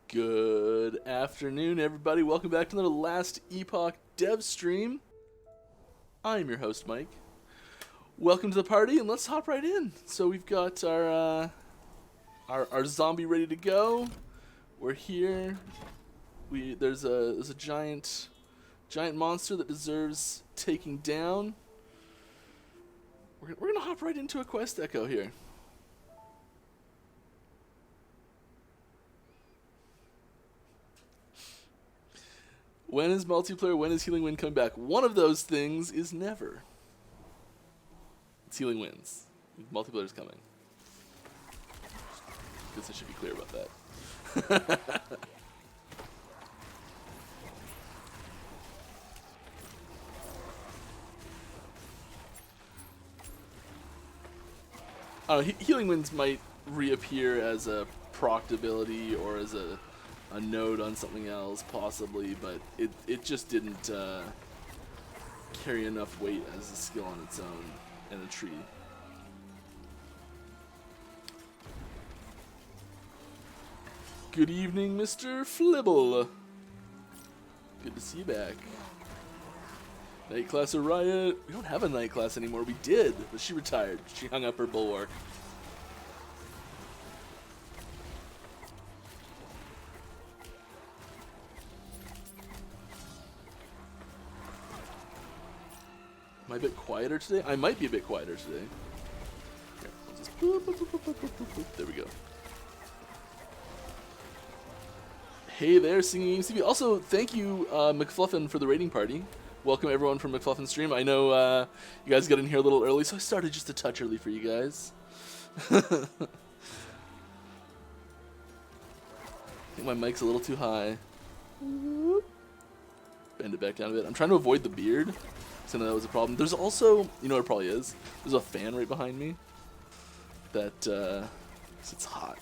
Good afternoon, everybody. Welcome back to another Last Epoch dev stream. I'm your host, Mike. Welcome to the party, and let's hop right in. So we've got our zombie ready to go. We're here. There's a giant monster that deserves taking down. We're gonna hop right into a quest echo here. When is multiplayer? When is Healing Wind coming back? One of those things is never. It's Healing Winds. Multiplayer's coming. Guess I should be clear about that. Healing Winds might reappear as a proc ability or as a node on something else, possibly, but it just didn't carry enough weight as a skill on its own in a tree. Good evening, Mr. Flibble. Good to see you back. Night class of Riot. We don't have a night class anymore. We did, but she retired. She hung up her bulwark. Am I a bit quieter today? I might be a bit quieter today. Here, I'll just boop, boop, boop, boop, boop, boop, boop. There we go. Hey there, Singing TV. Also, thank you, McFluffin, for the raiding party. Welcome everyone from McFluffin stream. I know you guys got in here a little early, so I started just a touch early for you guys. I think my mic's a little too high. Bend it back down a bit. I'm trying to avoid the beard. So that was a problem. There's also, you know what it probably is? There's a fan right behind me that, it's hot.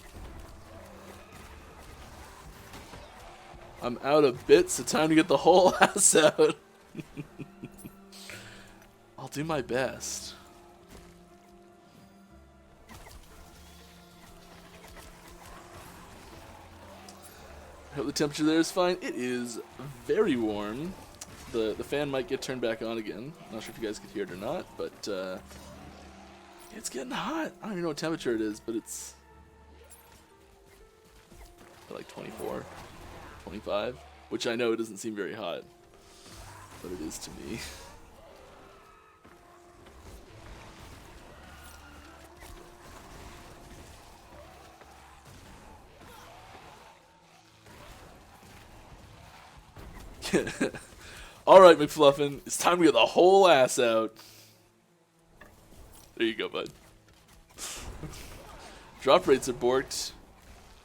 I'm out of bits, so time to get the whole ass out. I'll do my best. I hope the temperature there is fine. It is very warm. The fan might get turned back on again. Not sure if you guys could hear it or not, but it's getting hot. I don't even know what temperature it is, but it's like 24, 25, which I know it doesn't seem very hot, but it is to me. Alright, McFluffin, it's time to get the whole ass out. There you go, bud. Drop rates are borked.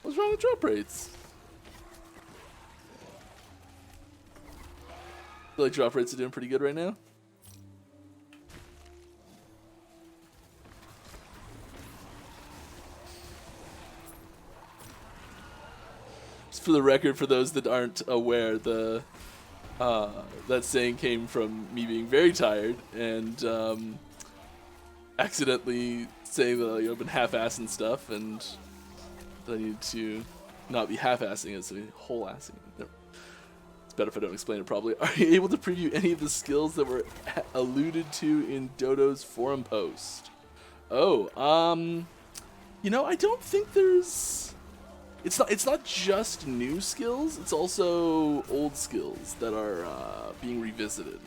What's wrong with drop rates? I feel like drop rates are doing pretty good right now. Just for the record, for those that aren't aware, that saying came from me being very tired and accidentally saying that I've been half-assing stuff, and that I need to not be half-assing it, so be whole-assing it. It's better if I don't explain it properly. Are you able to preview any of the skills that were alluded to in Dodo's forum post? Oh, you know, I don't think there's... It's not just new skills, it's also old skills that are being revisited.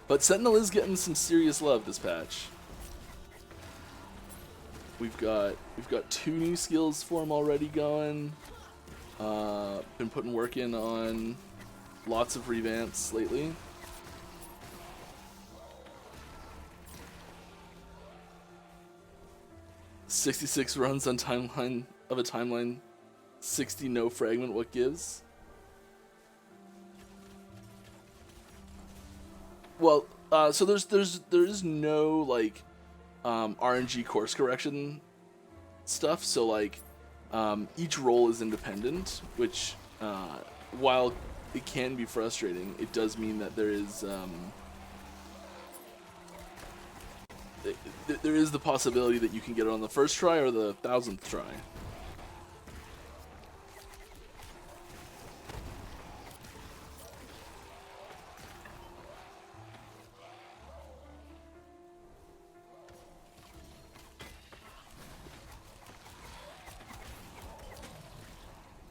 But Sentinel is getting some serious love this patch. We've got 2 new skills for him already going. Been putting work in on lots of revamps lately. "66 runs on timeline of a timeline, 60 no fragment, what gives?" Well, so there is no like RNG course correction stuff. So like each role is independent, which while it can be frustrating, it does mean that there is there is the possibility that you can get it on the first try or the 1000th try.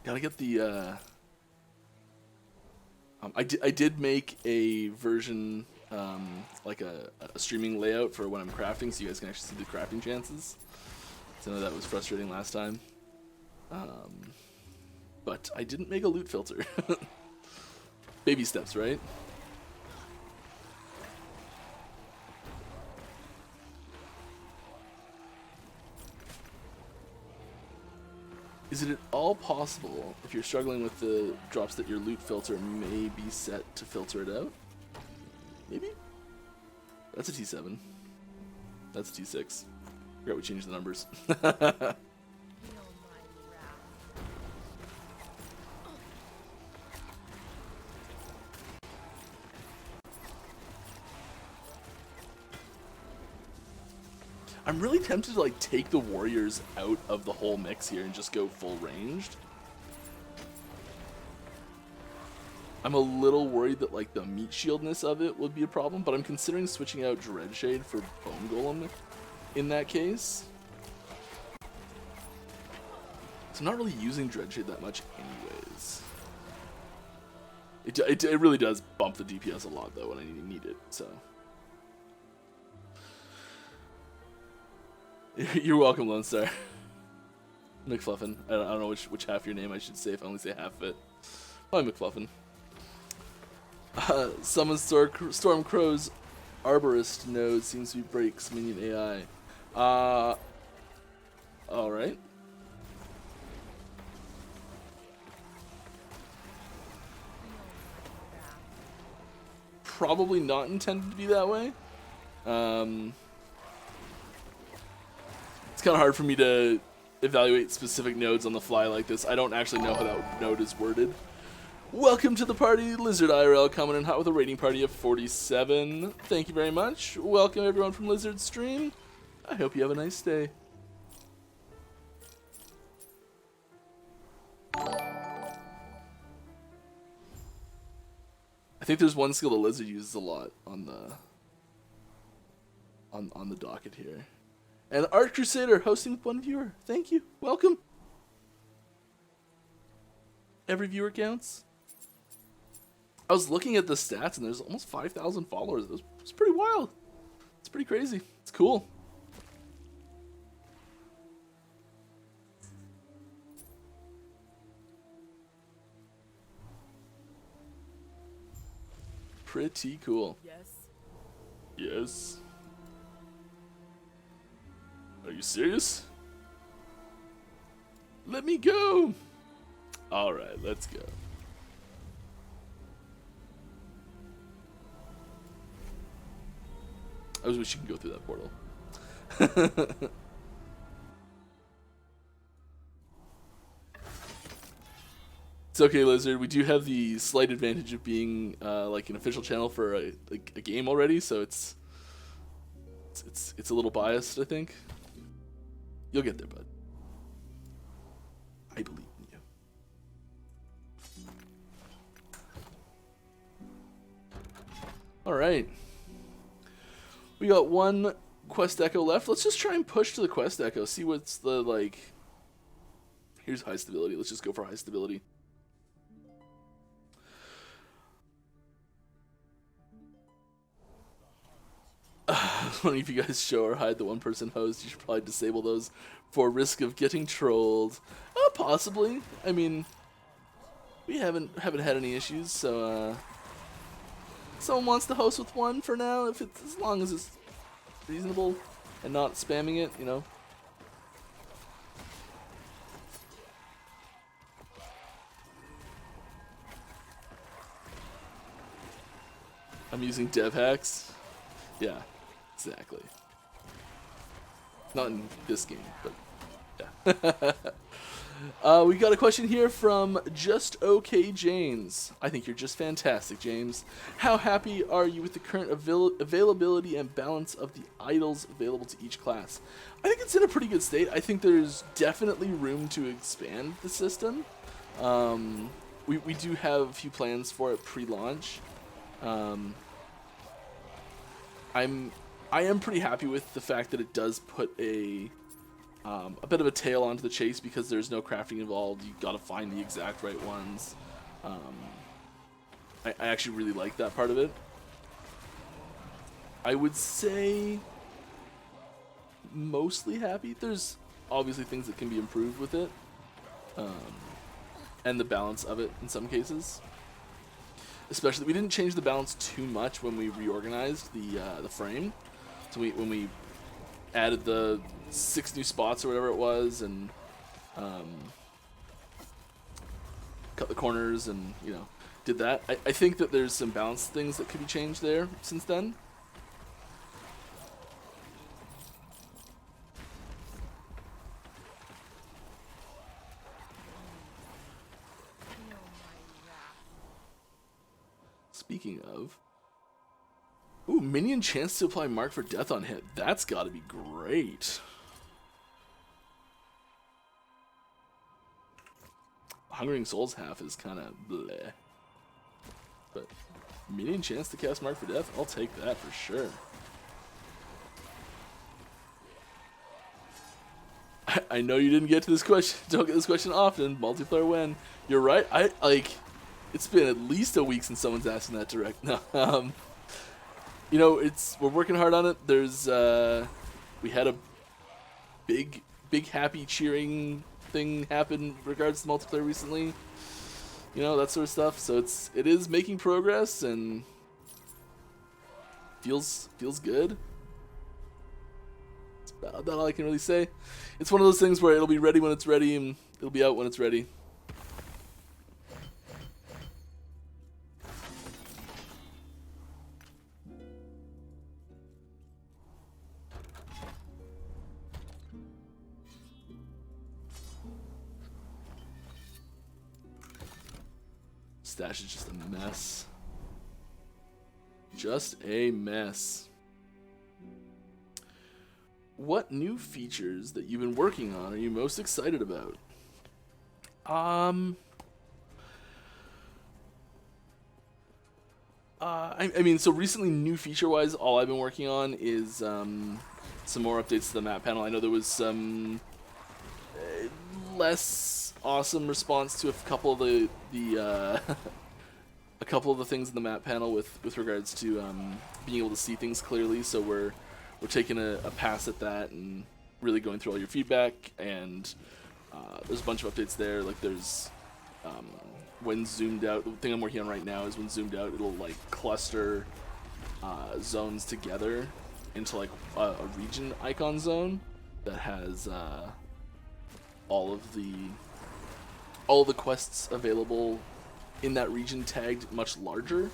Gotta get the I did make a version, like a streaming layout for when I'm crafting, so you guys can actually see the crafting chances. So I know that was frustrating last time. But I didn't make a loot filter. Baby steps, right? Is it at all possible, if you're struggling with the drops, that your loot filter may be set to filter it out? Maybe? That's a T7. That's a T6. Forgot we changed the numbers. I'm really tempted to like take the warriors out of the whole mix here and just go full ranged. I'm a little worried that like the meat shieldness of it would be a problem, but I'm considering switching out Dreadshade for Bone Golem in that case. So I'm not really using Dreadshade that much anyways. It really does bump the DPS a lot though when I need it, so. You're welcome, Lone Star. McFluffin. I don't know which half of your name I should say if I only say half of it. Hi, McFluffin. Summon Stormcrow's Arborist node seems to be breaks minion AI. Alright. Probably not intended to be that way. It's kind of hard for me to evaluate specific nodes on the fly like this. I don't actually know how that node is worded. Welcome to the party, Lizard IRL coming in hot with a rating party of 47. Thank you very much. Welcome everyone from Lizard Stream. I hope you have a nice day. I think there's one skill the Lizard uses a lot on the docket here. And Art Crusader hosting with one viewer. Thank you. Welcome. Every viewer counts. I was looking at the stats and there's almost 5,000 followers. It's pretty wild. It's pretty crazy. It's cool. Pretty cool. Yes. Yes. Are you serious? Let me go. All right, let's go. I was wishing you could go through that portal. It's okay, Lizard. We do have the slight advantage of being like an official channel for a game already, so it's a little biased, I think. You'll get there, bud. I believe in you. Alright. We got one quest echo left. Let's just try and push to the quest echo. See what's the, like... Here's high stability. Let's just go for high stability. One of you guys show or hide the one-person host. You should probably disable those for risk of getting trolled. Possibly. I mean, we haven't had any issues, so someone wants to host with one for now. If it's as long as it's reasonable and not spamming it, you know. I'm using dev hacks. Yeah. Exactly. Not in this game, but yeah. We got a question here from Just OK James. I think you're just fantastic, James. How happy are you with the current availability and balance of the idols available to each class? I think it's in a pretty good state. I think there's definitely room to expand the system. We do have a few plans for it pre-launch. I am pretty happy with the fact that it does put a bit of a tail onto the chase because there's no crafting involved. You gotta find the exact right ones. I actually really like that part of it. I would say mostly happy. There's obviously things that can be improved with it, and the balance of it in some cases. Especially, we didn't change the balance too much when we reorganized the frame. So when we added the 6 new spots or whatever it was, and cut the corners, and did that. I think that there's some balance things that could be changed there since then. Speaking of, ooh, minion chance to apply mark for death on hit. That's got to be great. Hungering Souls half is kind of bleh. But minion chance to cast mark for death, I'll take that for sure. I know you didn't get to this question. Don't get this question often. Multiplayer win. You're right. It's been at least a week since someone's asked that direct. No, we're working hard on it. There's we had a big happy cheering thing happen in regards to multiplayer recently. That sort of stuff. So it is making progress and feels good. That's about all I can really say. It's one of those things where it'll be ready when it's ready and it'll be out when it's ready. Stash is just a mess. Just a mess. What new features that you've been working on are you most excited about? I mean, so recently, new feature-wise, all I've been working on is some more updates to the map panel. I know there was some less awesome response to a couple of the a couple of the things in the map panel with regards to being able to see things clearly. So we're taking a pass at that and really going through all your feedback. And there's a bunch of updates there. Like there's when zoomed out, the thing I'm working on right now is when zoomed out, it'll like cluster zones together into like a region icon zone that has all of the quests available in that region tagged much larger,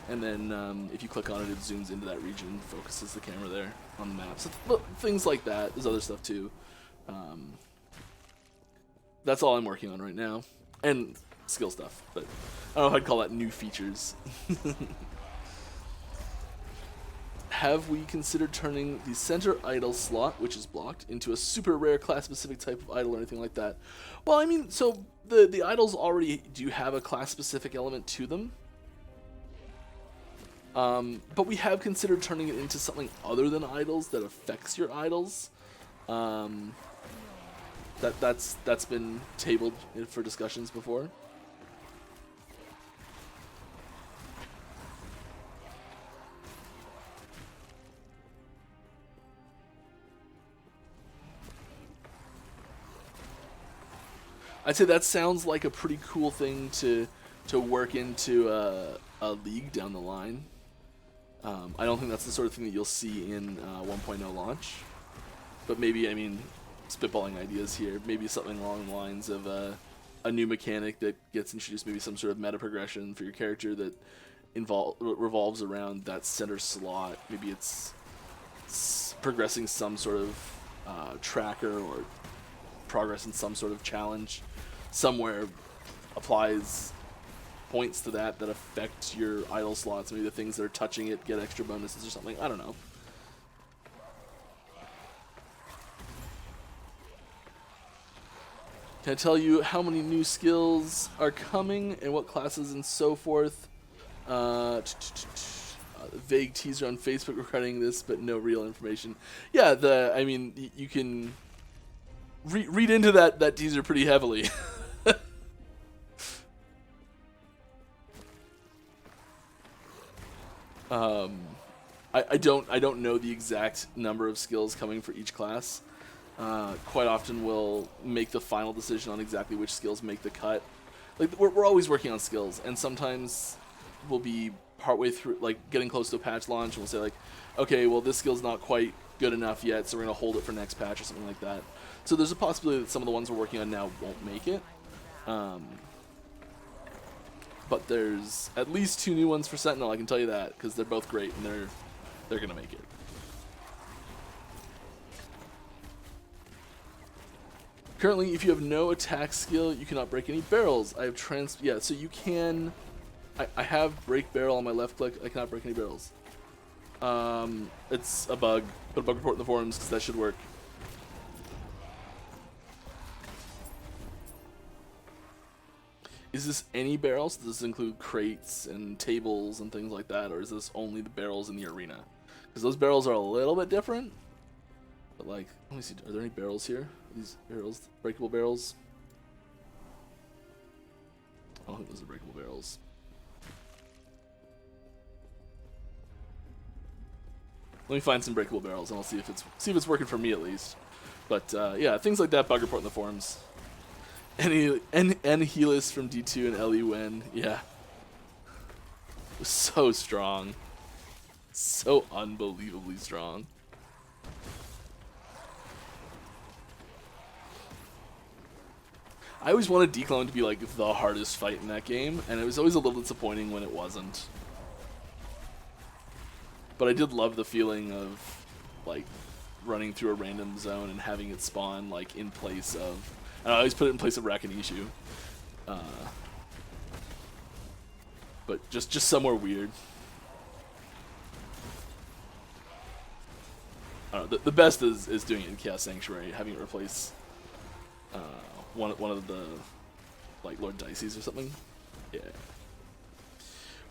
and then if you click on it, it zooms into that region, focuses the camera there on the map. So things like that. There's other stuff too. That's all I'm working on right now, and skill stuff. But I don't know if I'd call that new features. Have we considered turning the center idol slot, which is blocked, into a super rare class-specific type of idol or anything like that? Well, I mean, so the idols already do have a class-specific element to them. But we have considered turning it into something other than idols that affects your idols. That's been tabled for discussions before. I'd say that sounds like a pretty cool thing to work into a league down the line. I don't think that's the sort of thing that you'll see in 1.0 launch. But maybe, I mean, spitballing ideas here, maybe something along the lines of a new mechanic that gets introduced, maybe some sort of meta progression for your character that revolves around that center slot. Maybe it's progressing some sort of tracker or progress in some sort of challenge somewhere applies points to that affect your idle slots. Maybe the things that are touching it get extra bonuses or something. I don't know. Can I tell you how many new skills are coming and what classes and so forth? Vague teaser on Facebook regarding this, but no real information. Yeah, I mean, you can read into that teaser pretty heavily. I don't know the exact number of skills coming for each class. Quite often we'll make the final decision on exactly which skills make the cut. Like we're always working on skills, and sometimes we'll be partway through, like getting close to a patch launch, and we'll say like, okay, well this skill's not quite good enough yet, so we're gonna hold it for next patch or something like that. So there's a possibility that some of the ones we're working on now won't make it. But there's at least 2 new ones for Sentinel, I can tell you that, because they're both great and they're gonna make it. Currently, if you have no attack skill, you cannot break any barrels. I have yeah, so you can. I have break barrel on my left click. I cannot break any barrels. It's a bug. Put a bug report in the forums because that should work. Is this any barrels? Does this include crates and tables and things like that, or is this only the barrels in the arena? Because those barrels are a little bit different. But like, let me see. Are there any barrels here? These barrels, breakable barrels? I don't think those are breakable barrels. Let me find some breakable barrels, and I'll see if it's working for me at least. But yeah, things like that. Bug report in the forums. Helis from D2 and Ellie Wen, yeah, it was so strong, so unbelievably strong. I always wanted Declone to be like the hardest fight in that game, and it was always a little disappointing when it wasn't. But I did love the feeling of like running through a random zone and having it spawn like in place of, and I always put it in place of Rakinishu. But just somewhere weird. I don't know, the best is doing it in Chaos Sanctuary, having it replace one of the like Lord Dicey's or something. Yeah.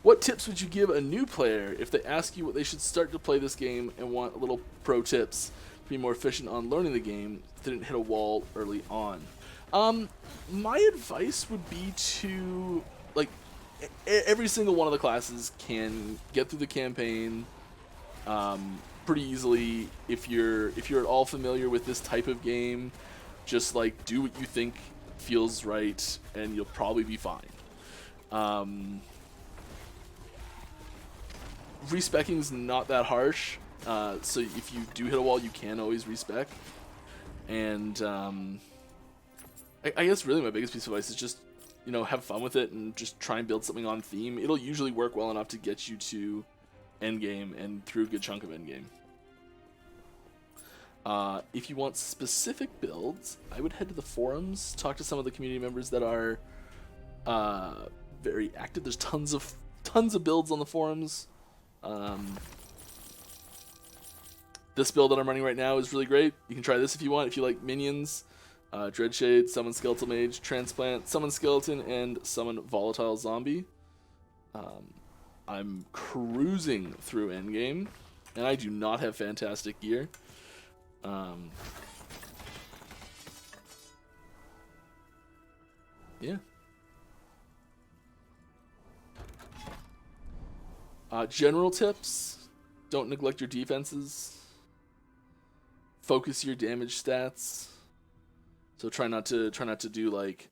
What tips would you give a new player if they ask you what they should start to play this game and want a little pro tips to be more efficient on learning the game if they didn't hit a wall early on? My advice would be to, like, every single one of the classes can get through the campaign pretty easily. If you're at all familiar with this type of game, just like do what you think feels right and you'll probably be fine. Respeccing is not that harsh, so if you do hit a wall, you can always respec. And I guess really my biggest piece of advice is just, you know, have fun with it and just try and build something on theme. It'll usually work well enough to get you to endgame and through a good chunk of endgame. If you want specific builds, I would head to the forums, talk to some of the community members that are very active. There's tons of builds on the forums. This build that I'm running right now is really great. You can try this if you want. If you like minions, Dreadshade, Summon Skeletal Mage, Transplant, Summon Skeleton, and Summon Volatile Zombie. I'm cruising through endgame, and I do not have fantastic gear. Yeah. General tips: don't neglect your defenses. Focus your damage stats. So try not to do like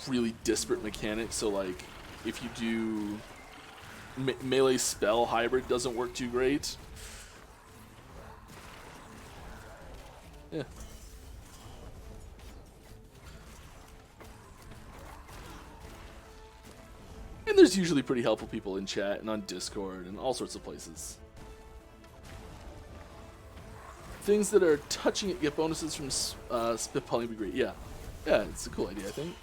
really disparate mechanics. So like if you do melee spell hybrid doesn't work too great. Yeah. And there's usually pretty helpful people in chat and on Discord and all sorts of places. Things that are touching it get bonuses from spitballing would be great. Yeah, yeah, it's a cool idea. I think.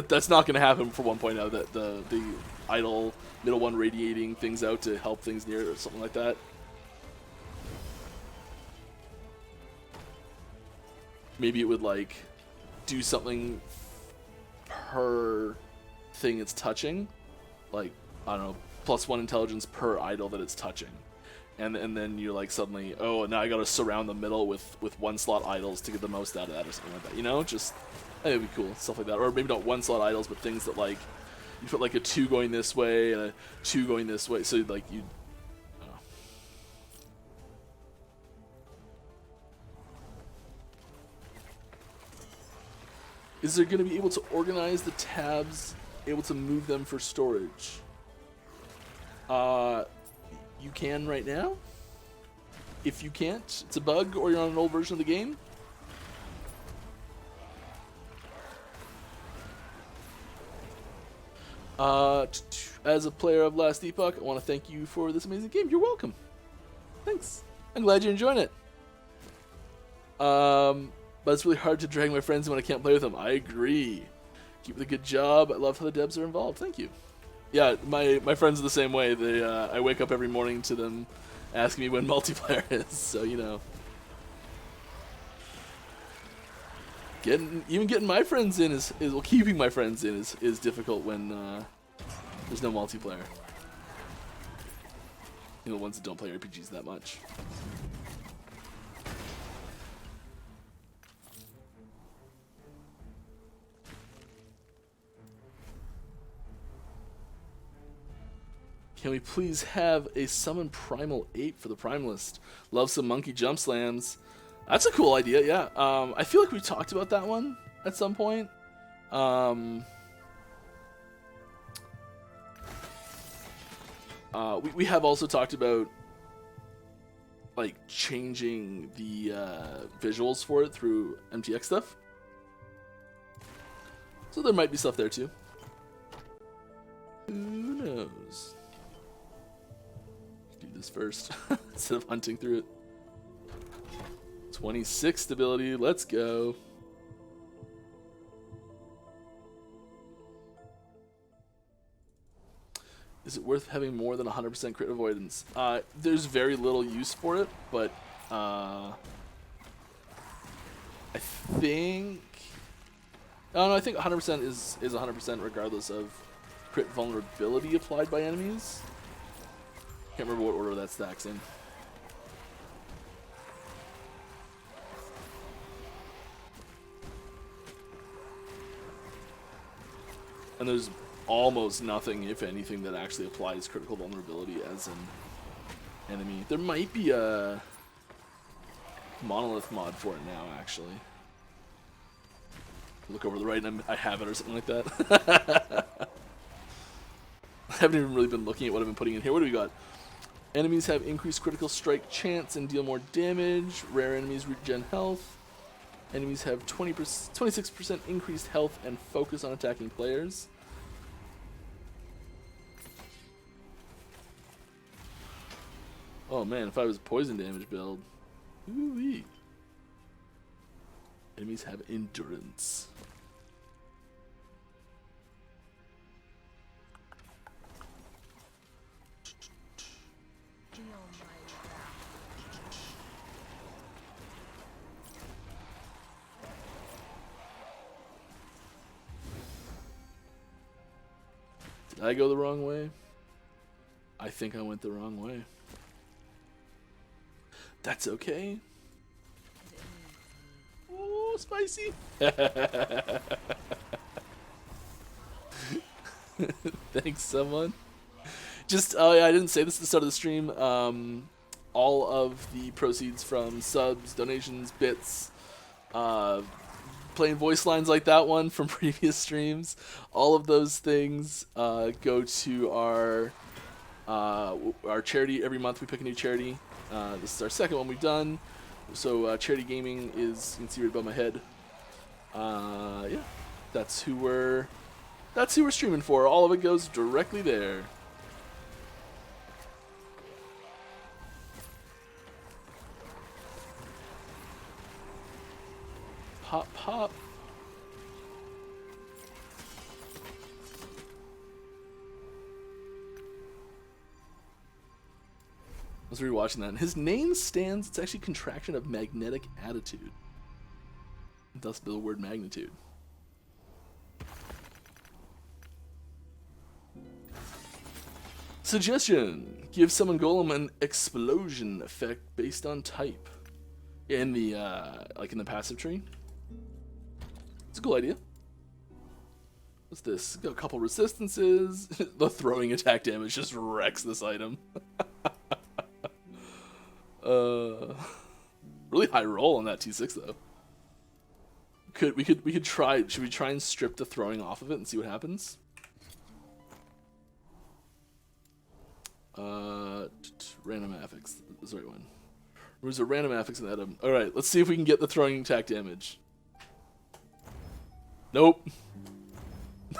That's not going to happen for 1.0. That the idle middle one radiating things out to help things near it or something like that. Maybe it would like do something per thing it's touching, like I don't know, +1 intelligence per idol that it's touching. And then you're like suddenly, oh, now I gotta surround the middle with 1-slot idols to get the most out of that or something like that. You know, just I think it'd be cool, stuff like that. Or maybe not 1-slot idols, but things that like you put like a 2 going this way and a 2 going this way. So like you. Is there going to be able to organize the tabs, able to move them for storage? You can right now. If you can't, it's a bug or you're on an old version of the game. As a player of Last Epoch, I want to thank you for this amazing game. You're welcome. Thanks. I'm glad you're enjoying it. But it's really hard to drag my friends in when I can't play with them. I agree. Keep the good job. I love how the devs are involved. Thank you. Yeah, my friends are the same way. They I wake up every morning to them asking me when multiplayer is. So you know, getting my friends in is well, keeping my friends in is difficult when there's no multiplayer. You know, ones that don't play RPGs that much. Can we please have a summon Primal 8 for the Primalist? Love some monkey jump slams. That's a cool idea, yeah. I feel like we talked about that one at some point. We have also talked about like changing the visuals for it through MTX stuff. So there might be stuff there too. Who knows? Do this first instead of hunting through it. 26 stability, let's go. Is it worth having more than 100% crit avoidance? There's very little use for it, but I think... Oh, no, I think 100% is 100% regardless of crit vulnerability applied by enemies. Can't remember what order that stacks in. And there's almost nothing, if anything, that actually applies critical vulnerability as an enemy. There might be a monolith mod for it now, actually. Look over the right and I have it or something like that. I haven't even really been looking at what I've been putting in here. What do we got? Enemies have increased critical strike chance and deal more damage. Rare enemies regen health. Enemies have 26% increased health and focus on attacking players. Oh man, if I was a poison damage build. Ooh-wee. Enemies have endurance. Did I go the wrong way? I think I went the wrong way. That's okay. Oh, spicy. Thanks, someone. Just, oh yeah, I didn't say this at the start of the stream. All of the proceeds from subs, donations, bits, playing voice lines like that one from previous streams, all of those things go to our charity. Every month we pick a new charity. This is our second one we've done. So charity gaming is, you can see right above my head. Yeah, that's who we're streaming for. All of it goes directly there. Pop, pop. I was rewatching that, and his name stands, it's actually a contraction of magnetic attitude. Thus the word magnitude. Suggestion: give summon golem an explosion effect based on type. In the like in the passive tree. It's a cool idea. What's this? Got a couple resistances. The throwing attack damage just wrecks this item. Really high roll on that T6 though. We could try. Should we try and strip the throwing off of it and see what happens? Random affix is the right one. There's a random affix in that item. All right, let's see if we can get the throwing attack damage. Nope.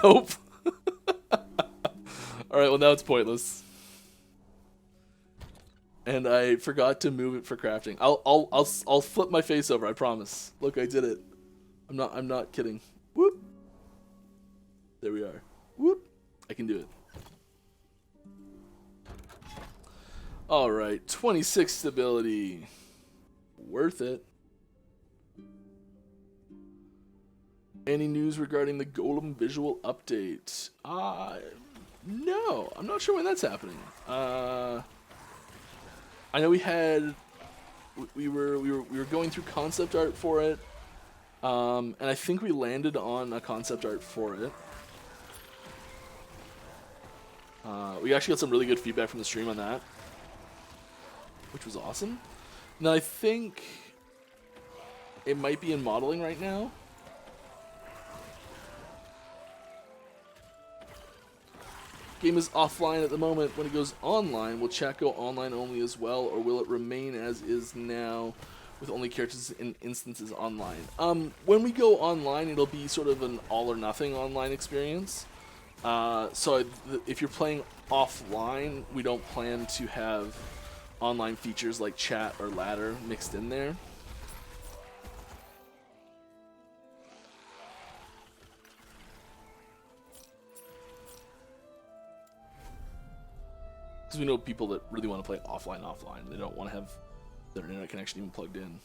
Nope. All right, well now it's pointless. And I forgot to move it for crafting. I'll flip my face over. I promise. Look, I did it. I'm not kidding. Whoop. There we are. Whoop. I can do it. All right, 26 stability. Worth it. Any news regarding the Golem visual update? No, I'm not sure when that's happening. I know we had we were going through concept art for it, and I think we landed on a concept art for it. We actually got some really good feedback from the stream on that, which was awesome. Now I think it might be in modeling right now. Game is offline at the moment. When it goes online, will chat go online only as well, or will it remain as is now with only characters and instances online? When we go online, it'll be sort of an all or nothing online experience. So if you're playing offline, we don't plan to have online features like chat or ladder mixed in there. Because we know people that really want to play offline. They don't want to have their internet connection even plugged in.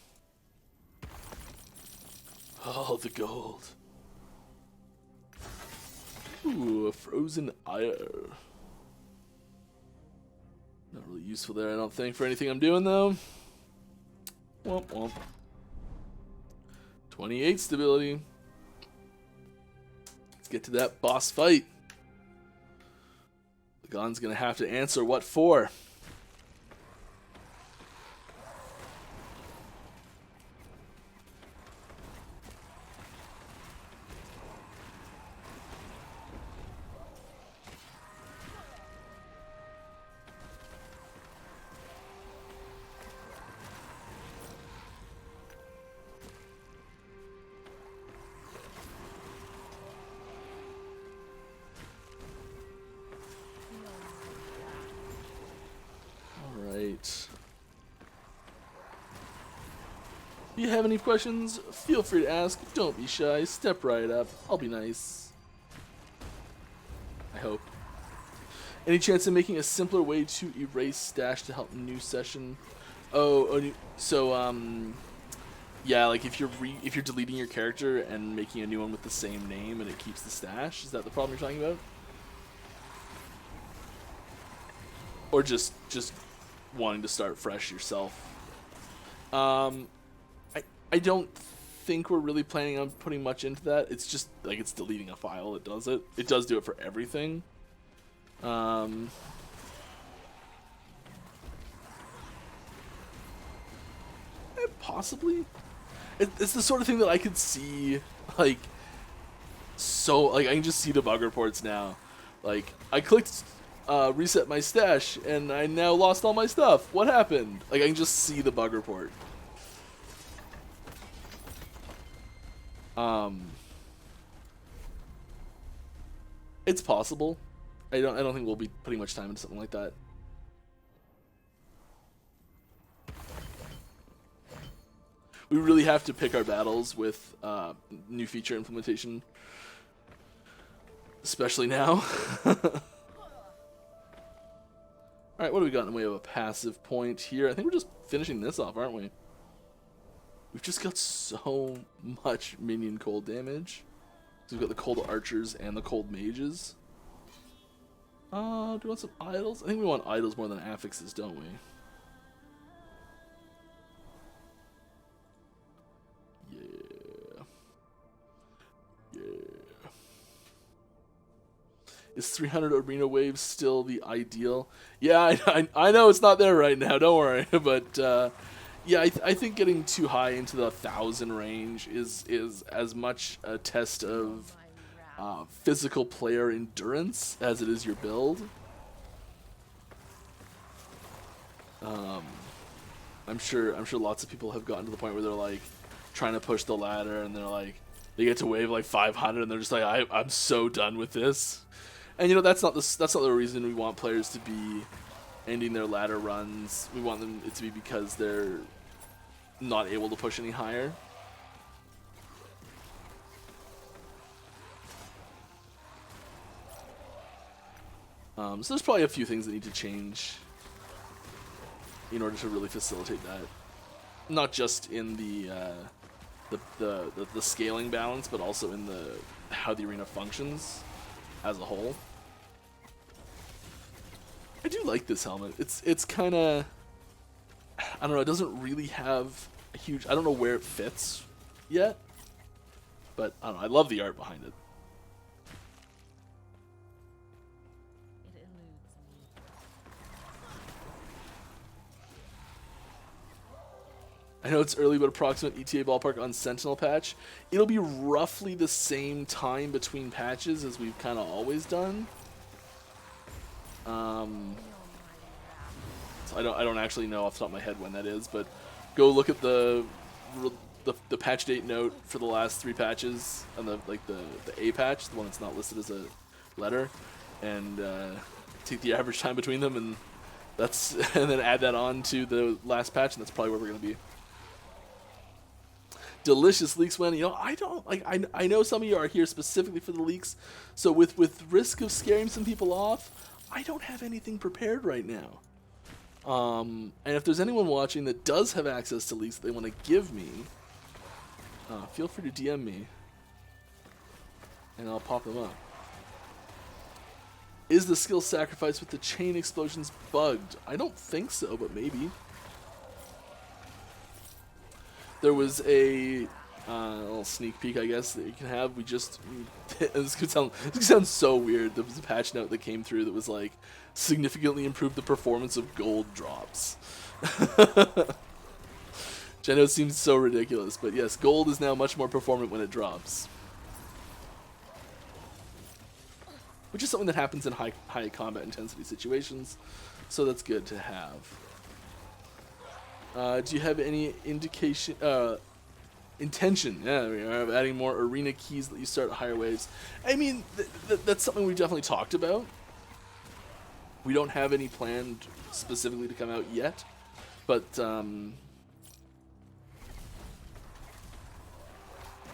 Oh, the gold. Ooh, a frozen ire. Not really useful there, I don't think, for anything I'm doing, though. Womp womp. 28 stability. Let's get to that boss fight. Lagon's gonna have to answer what for. If you have any questions, feel free to ask. Don't be shy. Step right up. I'll be nice. I hope. Any chance of making a simpler way to erase stash to help new session? Yeah, like if you're deleting your character and making a new one with the same name and it keeps the stash, is that the problem you're talking about? Or just wanting to start fresh yourself? I don't think we're really planning on putting much into that. It's just like it's deleting a file that does it. It does do it for everything. Possibly. It's the sort of thing that I could see, like, I can just see the bug reports now. Like, I clicked reset my stash and I now lost all my stuff. What happened? Like, I can just see the bug report. It's possible. I don't think we'll be putting much time into something like that. we really have to pick our battles with new feature implementation, especially now. Alright, what do we got in the way of a passive point here? I think we're just finishing this off, aren't we? We've just got so much minion cold damage. So we've got the cold archers and the cold mages. Do we want some idols? I think we want idols more than affixes, don't we? Yeah. Yeah. Is 300 arena waves still the ideal? Yeah, I know it's not there right now, don't worry. But yeah, I think getting too high into the 1,000 range is as much a test of physical player endurance as it is your build. I'm sure lots of people have gotten to the point where they're like trying to push the ladder and they're like they get to wave like 500 and they're just like I'm so done with this. And you know that's not the reason we want players to be ending their ladder runs. We want them to be because they're not able to push any higher. So there's probably a few things that need to change in order to really facilitate that. Not just in the scaling balance, but also in how the arena functions as a whole. I do like this helmet. It's kind of, I don't know, it doesn't really have a huge, I don't know where it fits yet, but I don't know, I love the art behind it. I know it's early, but approximate ETA ballpark on Sentinel patch. It'll be roughly the same time between patches as we've kind of always done. So I don't actually know off the top of my head when that is, but go look at the patch date note for the last 3 patches and the A patch, the one that's not listed as a letter, and take the average time between them, and and then add that on to the last patch, and that's probably where we're gonna be. Delicious leaks when, you know, I don't like, I know some of you are here specifically for the leaks, so with risk of scaring some people off, I don't have anything prepared right now. And if there's anyone watching that does have access to leaks that they want to give me, feel free to DM me and I'll pop them up. Is the skill sacrifice with the chain explosions bugged? I don't think so, but maybe. There was a little sneak peek, I guess, that you can have. We just this could sound so weird. There was a patch note that came through that was like significantly improved the performance of gold drops. Which I know seems so ridiculous, but yes, gold is now much more performant when it drops. Which is something that happens in high combat intensity situations, so that's good to have. Do you have any intention of adding more arena keys that you start at higher waves? I mean, that's something we definitely talked about. We don't have any planned specifically to come out yet, but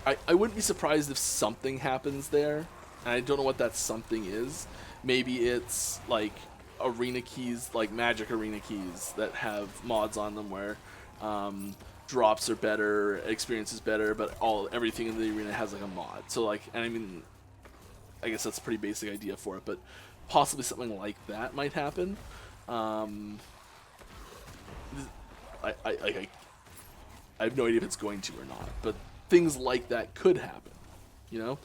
I wouldn't be surprised if something happens there, and I don't know what that something is. Maybe it's like arena keys, like magic arena keys that have mods on them where drops are better, experience is better, but everything in the arena has like a mod. So like, and I mean, I guess that's a pretty basic idea for it, but possibly something like that might happen. I have no idea if it's going to or not, but things like that could happen, you know?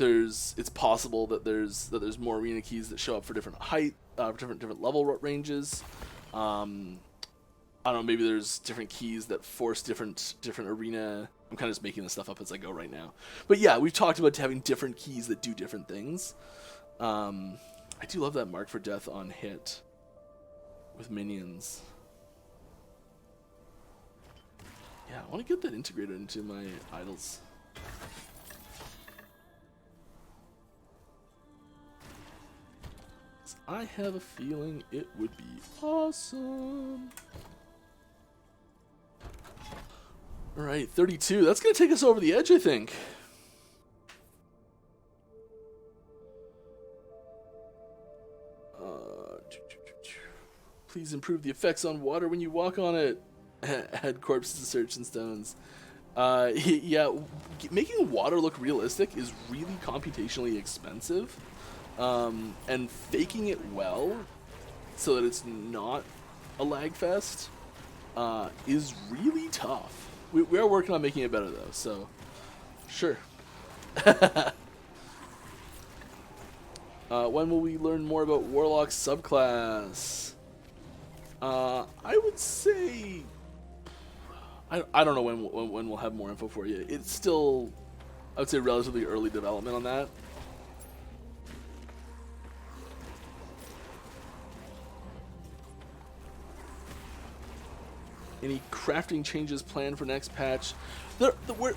It's possible that there's more arena keys that show up for different height, different level ranges. I don't know, maybe there's different keys that force different arena. I'm kind of just making this stuff up as I go right now. But yeah, we've talked about having different keys that do different things. I do love that mark for death on hit with minions. Yeah, I want to get that integrated into my idols. I have a feeling it would be awesome. Alright, 32. That's going to take us over the edge, I think. Please improve the effects on water when you walk on it. Add corpses to search and stones. Yeah, making water look realistic is really computationally expensive. And faking it well so that it's not a lag fest is really tough. We are working on making it better though, so sure. When will we learn more about Warlock subclass? I would say I don't know when we'll have more info for you. It's still, I would say, relatively early development on that. Any crafting changes planned for next patch?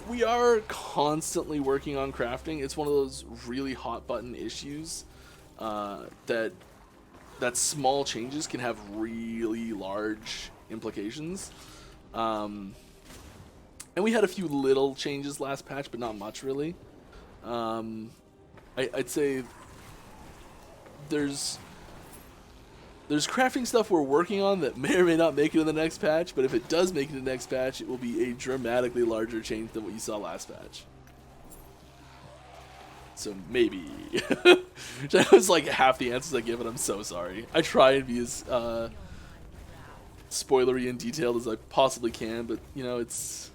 We are constantly working on crafting. It's one of those really hot button issues that small changes can have really large implications. And we had a few little changes last patch, but not much really. I'd say there's crafting stuff we're working on that may or may not make it in the next patch, but if it does make it in the next patch, it will be a dramatically larger change than what you saw last patch. So maybe. That was like half the answers I give, and I'm so sorry. I try and be as spoilery and detailed as I possibly can, but you know, it's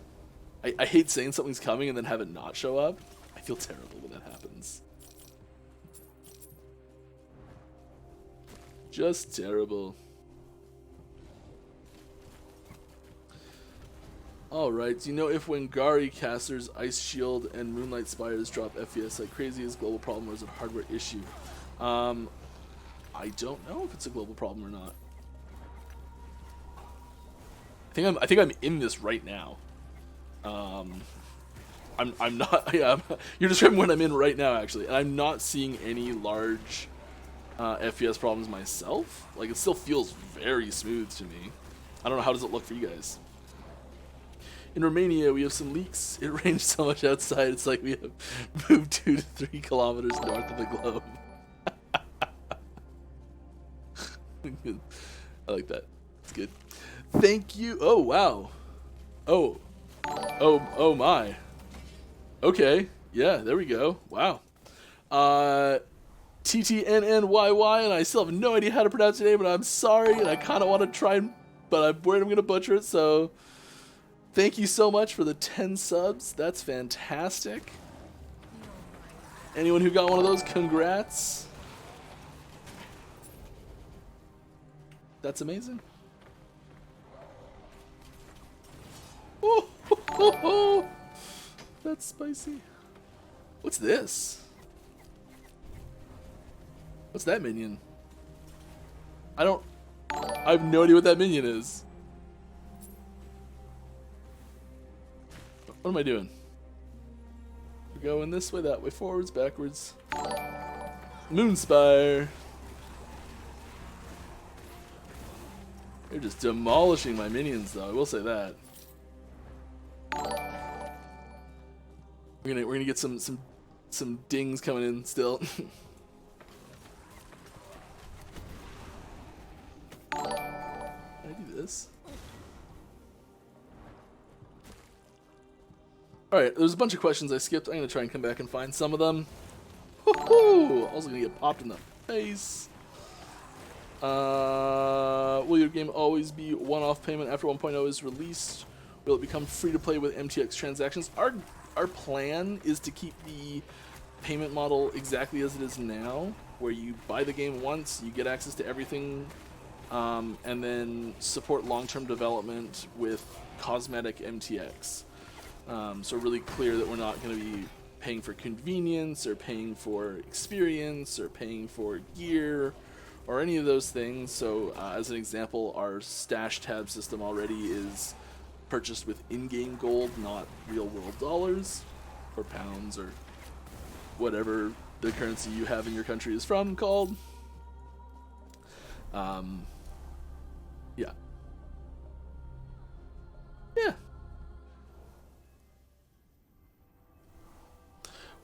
I hate saying something's coming and then have it not show up. I feel terrible when that happens. Just terrible. Alright, do you know if when Gari casters Ice Shield and Moonlight Spires drop FPS like crazy is a global problem or is it a hardware issue? I don't know if it's a global problem or not. I think I'm in this right now. I'm not. Yeah, you're describing what I'm in right now, actually, and I'm not seeing any large FPS problems myself. Like, it still feels very smooth to me. I don't know, how does it look for you guys? In Romania, we have some leaks. It rained so much outside, it's like we have moved 2 to 3 kilometers north of the globe. I like that. It's good. Thank you. Oh, wow. Oh my. Okay. Yeah, there we go. Wow. TTNNYY, and I still have no idea how to pronounce your name, but I'm sorry, and I kind of want to try, but I'm worried I'm going to butcher it, so thank you so much for the 10 subs. That's fantastic. Anyone who got one of those, congrats. That's amazing. Oh, that's spicy. What's this? What's that minion? I have no idea what that minion is. What am I doing? We're going this way, that way, forwards, backwards. Moonspire. They're just demolishing my minions, though. I will say that. We're gonna get some dings coming in still. Can I do this? Alright, there's a bunch of questions I skipped. I'm gonna try and come back and find some of them. Woohoo! Also gonna get popped in the face. Will your game always be one-off payment after 1.0 is released? Will it become free to play with MTX transactions? Our plan is to keep the payment model exactly as it is now, where you buy the game once, you get access to everything, and then support long-term development with cosmetic MTX. So really clear that we're not going to be paying for convenience or paying for experience or paying for gear or any of those things. So as an example, our stash tab system already is purchased with in-game gold, not real-world dollars or pounds or whatever the currency you have in your country is from called. Yeah. Yeah.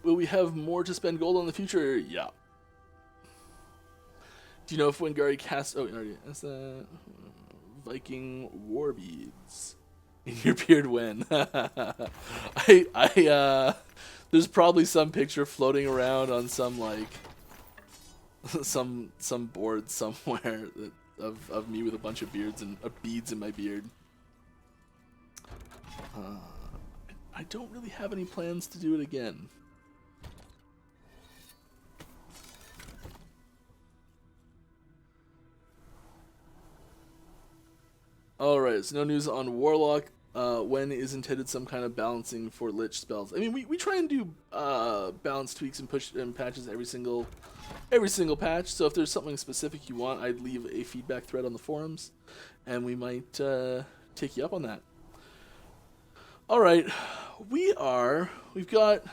Will we have more to spend gold on in the future? Yeah. Do you know if Wingari cast... Oh, already. That's the Viking war beads in your beard when? There's probably some picture floating around on some, like, some board somewhere of me with a bunch of beards and beads in my beard. I don't really have any plans to do it again. Alright, so no news on Warlock. When is intended some kind of balancing for Lich spells? I mean, we try and do balance tweaks and push and patches every single patch. So if there's something specific you want, I'd leave a feedback thread on the forums, and we might take you up on that. Alright, we've got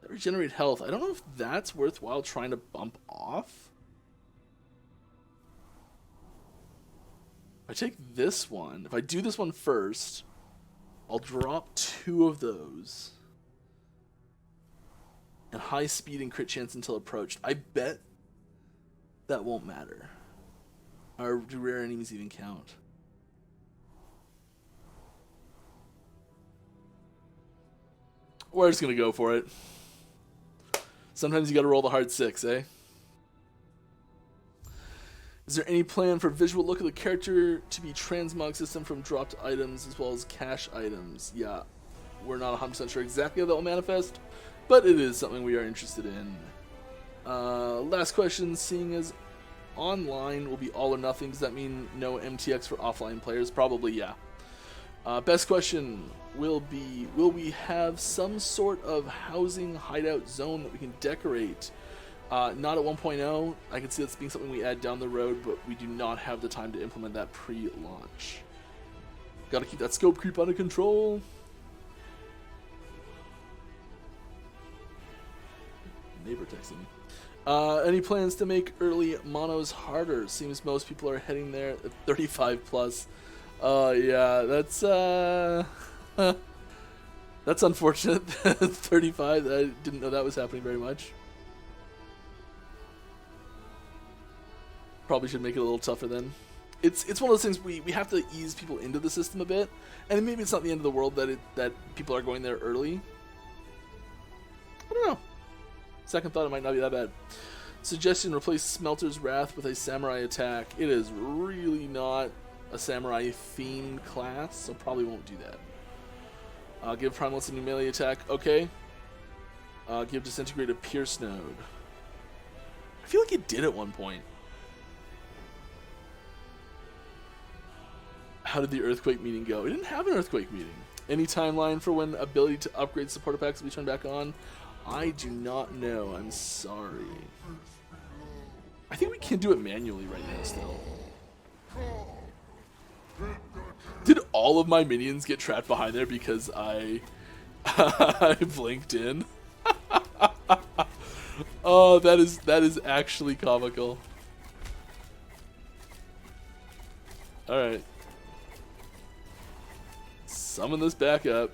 regenerate health. I don't know if that's worthwhile trying to bump off. If I take this one, if I do this one first, I'll drop 2 of those. And high speed and crit chance until approached. I bet that won't matter. Or do rare enemies even count? We're just gonna go for it. Sometimes you gotta roll the hard 6, eh? Is there any plan for visual look of the character to be transmog system from dropped items as well as cache items? Yeah, we're not 100% sure exactly how that will manifest, but it is something we are interested in. Last question, seeing as online will be all or nothing, does that mean no MTX for offline players? Probably, yeah. Best question will we have some sort of housing hideout zone that we can decorate? Not at 1.0. I can see that's being something we add down the road, but we do not have the time to implement that pre-launch. Gotta keep that scope creep under control. Neighbor texting me. Any plans to make early monos harder? Seems most people are heading there at 35 plus. Yeah, that's unfortunate. 35. I didn't know that was happening very much. Probably should make it a little tougher then. It's one of those things we have to ease people into the system a bit, and maybe it's not the end of the world that people are going there early. I don't know. Second thought, it might not be that bad. Suggestion: replace Smelter's Wrath with a samurai attack. It is really not a samurai themed class, so probably won't do that. Give Primalist a new melee attack. Okay. Give Disintegrate a Pierce node. I feel like it did at one point. How did the Earthquake meeting go? It didn't have an Earthquake meeting. Any timeline for when ability to upgrade supporter packs will be turned back on? I do not know. I'm sorry. I think we can do it manually right now still. Did all of my minions get trapped behind there because I blinked in? Oh, that is actually comical. All right. Summon this back up.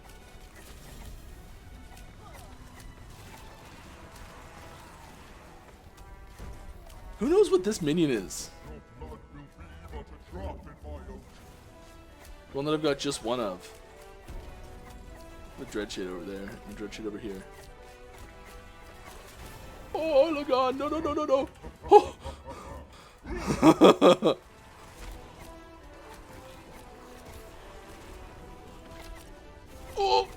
Who knows what this minion is? One that I've got just one of. The Dreadshade over there, and the Dreadshade over here. Oh, look on! No, no, no, no, no! Oh. Oh.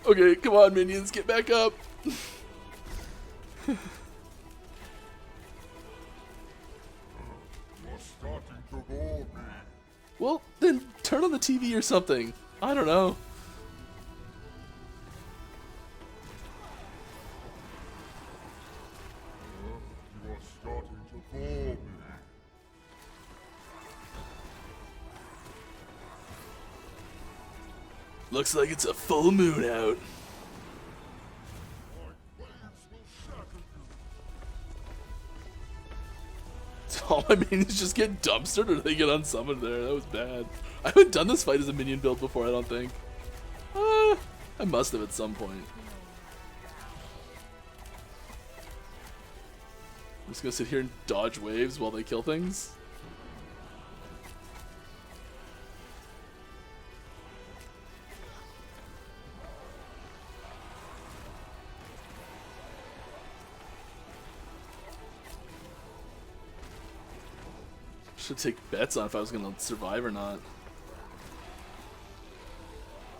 Okay, come on, minions, get back up. Well, then turn on the TV or something. I don't know. Looks like it's a full moon out. All my minions just get dumpstered or they get unsummoned there. That was bad. I haven't done this fight as a minion build before, I don't think. I must have at some point. I'm just gonna sit here and dodge waves while they kill things. Should take bets on if I was gonna survive or not.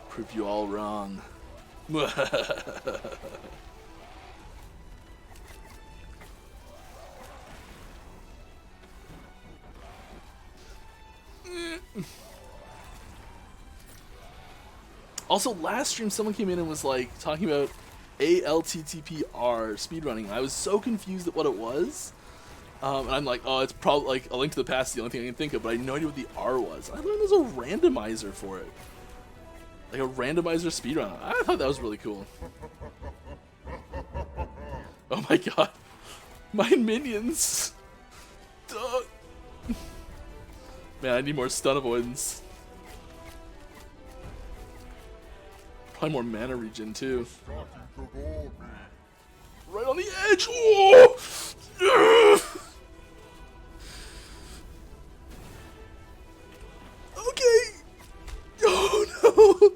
Prove you all wrong. Also, last stream someone came in and was like talking about ALTTPR speedrunning. I was so confused at what it was. And I'm like, oh, it's probably like A Link to the Past is the only thing I can think of, but I had no idea what the R was. I learned there's a randomizer for it. Like a randomizer speedrun. I thought that was really cool. Oh my god. My minions. Duh. Man, I need more stun avoidance. Probably more mana regen too. Right on the edge. Oh! Okay. Oh no.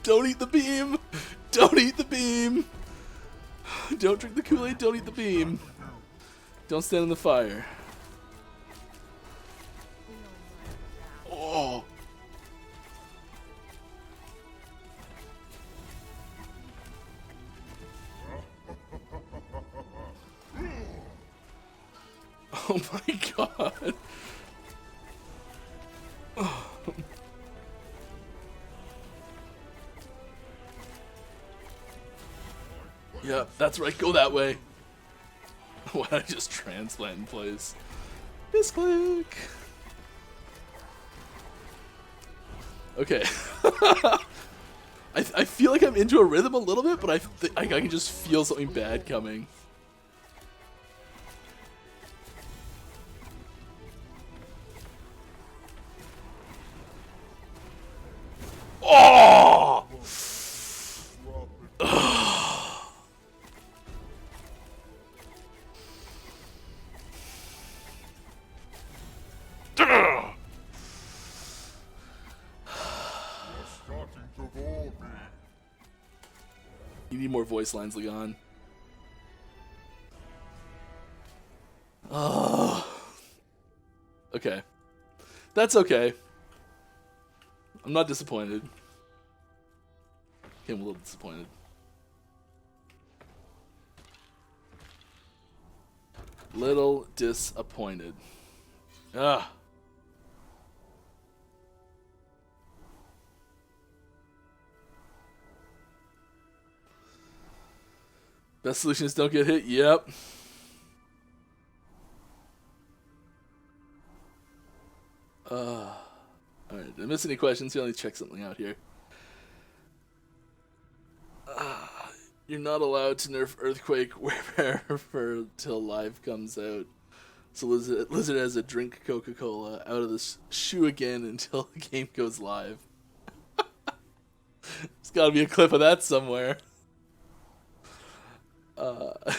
Don't eat the beam. Don't eat the beam. Don't drink the Kool-Aid. Don't eat the beam. Don't stand in the fire. Oh. Oh my god. Oh. Yeah, that's right. Go that way. Why don't I just transplant in place? Misclick. Okay. I feel like I'm into a rhythm a little bit, but I can just feel something bad coming. Oh! You need more voice lines, Leon. Oh. Okay. That's okay. I'm not disappointed. Okay, I'm a little disappointed. Little disappointed. Ah. Best solution is don't get hit. Yep. Alright, did I miss any questions? Let me check something out here. You're not allowed to nerf Earthquake wherever till live comes out. So Lizard has to drink Coca-Cola out of this shoe again until the game goes live. There's got to be a clip of that somewhere.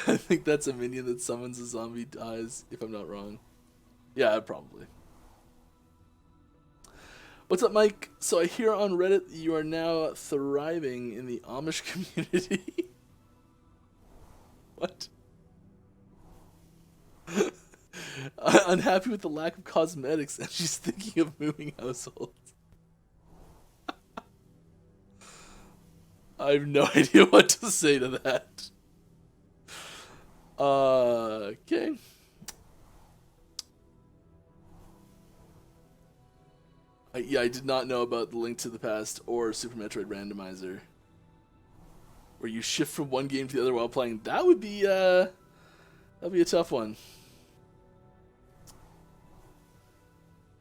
I think that's a minion that summons a zombie dies, if I'm not wrong. Yeah, probably. What's up, Mike? So I hear on Reddit you are now thriving in the Amish community. What? Unhappy with the lack of cosmetics, and she's thinking of moving households. I have no idea what to say to that. Okay. Yeah, I did not know about the Link to the Past or Super Metroid randomizer, where you shift from one game to the other while playing. That would be That'll be a tough one.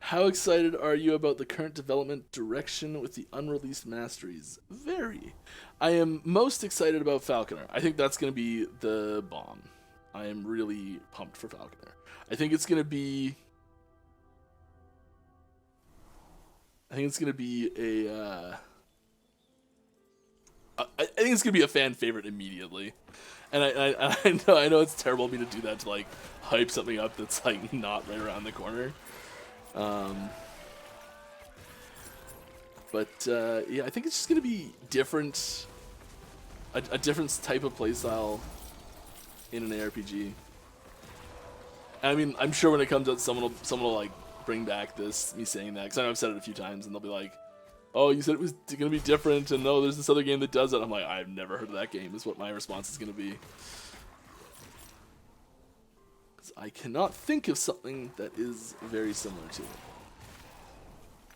How excited are you about the current development direction with the Unreleased Masteries? Very. I am most excited about Falconer. I think that's going to be the bomb. I am really pumped for Falconer. I think it's going to be... I think it's going to be a... I think it's going to be a fan favorite immediately. And I know it's terrible of me to do that, to like hype something up that's like not right around the corner. But yeah, I think it's just gonna be different, a different type of playstyle in an ARPG. I mean, I'm sure when it comes out, someone will like bring back me saying that, because I know I've said it a few times, and they'll be like, "Oh, you said it was gonna be different, and no, there's this other game that does it." I'm like, I've never heard of that game. Is what my response is gonna be. I cannot think of something that is very similar to it.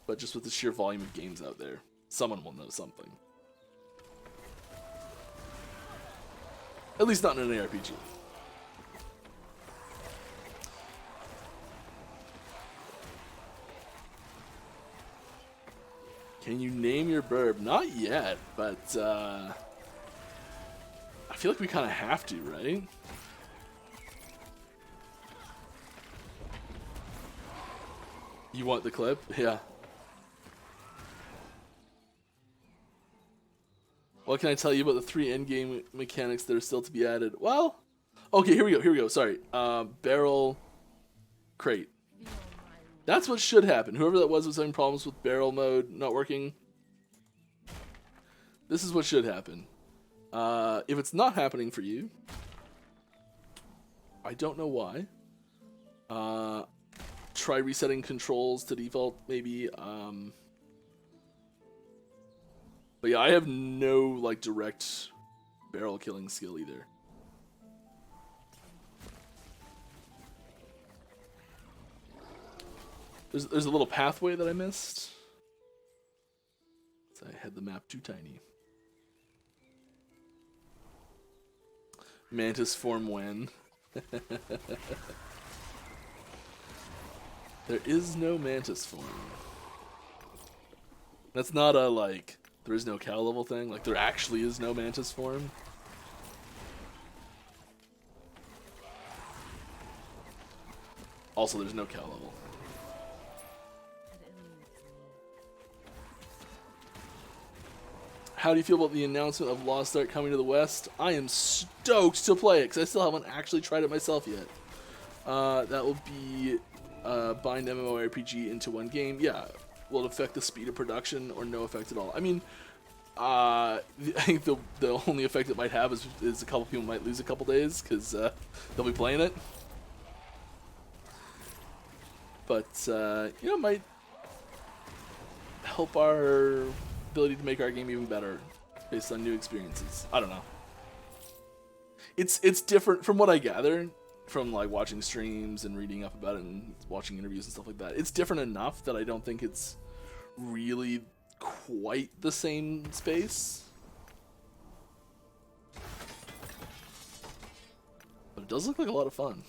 But just with the sheer volume of games out there, someone will know something. At least not in an ARPG. Can you name your burb? Not yet, but I feel like we kind of have to, right? You want the clip? Yeah. What can I tell you about the 3 endgame mechanics that are still to be added? Well, okay, here we go. Sorry. Barrel crate. That's what should happen. Whoever that was having problems with barrel mode not working. This is what should happen. If it's not happening for you, I don't know why. Try resetting controls to default, maybe. But yeah, I have no like direct barrel killing skill either. There's a little pathway that I missed. So I had the map too tiny. Mantis form when? There is no mantis form. That's not a like there is no cow level thing. Like there actually is no mantis form. Also, there's no cow level. How do you feel about the announcement of Lost Ark coming to the West? I am stoked to play it because I still haven't actually tried it myself yet. That will be bind MMORPG into one game. Yeah, will it affect the speed of production or no effect at all? I mean, I think the only effect it might have is a couple people might lose a couple days because they'll be playing it. But you know, it might help our ability to make our game even better based on new experiences. I don't know. It's different from what I gather from like watching streams and reading up about it and watching interviews and stuff like that. It's different enough that I don't think it's really quite the same space. But it does look like a lot of fun.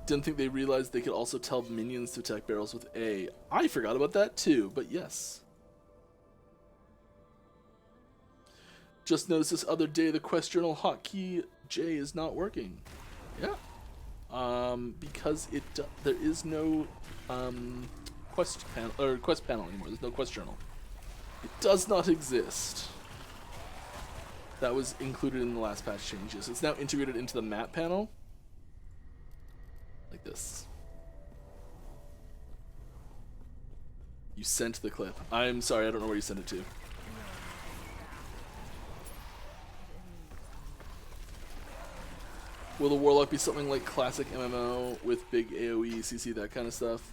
Didn't think they realized they could also tell minions to attack barrels with A. I forgot about that too, but yes. Just noticed this other day the quest journal hotkey J is not working. Yeah. Because there is no quest panel anymore. There's no quest journal. It does not exist. That was included in the last patch changes. It's now integrated into the map panel. Like this. You sent the clip. I'm sorry, I don't know where you sent it to. Will the Warlock be something like classic MMO with big AoE, CC, that kind of stuff?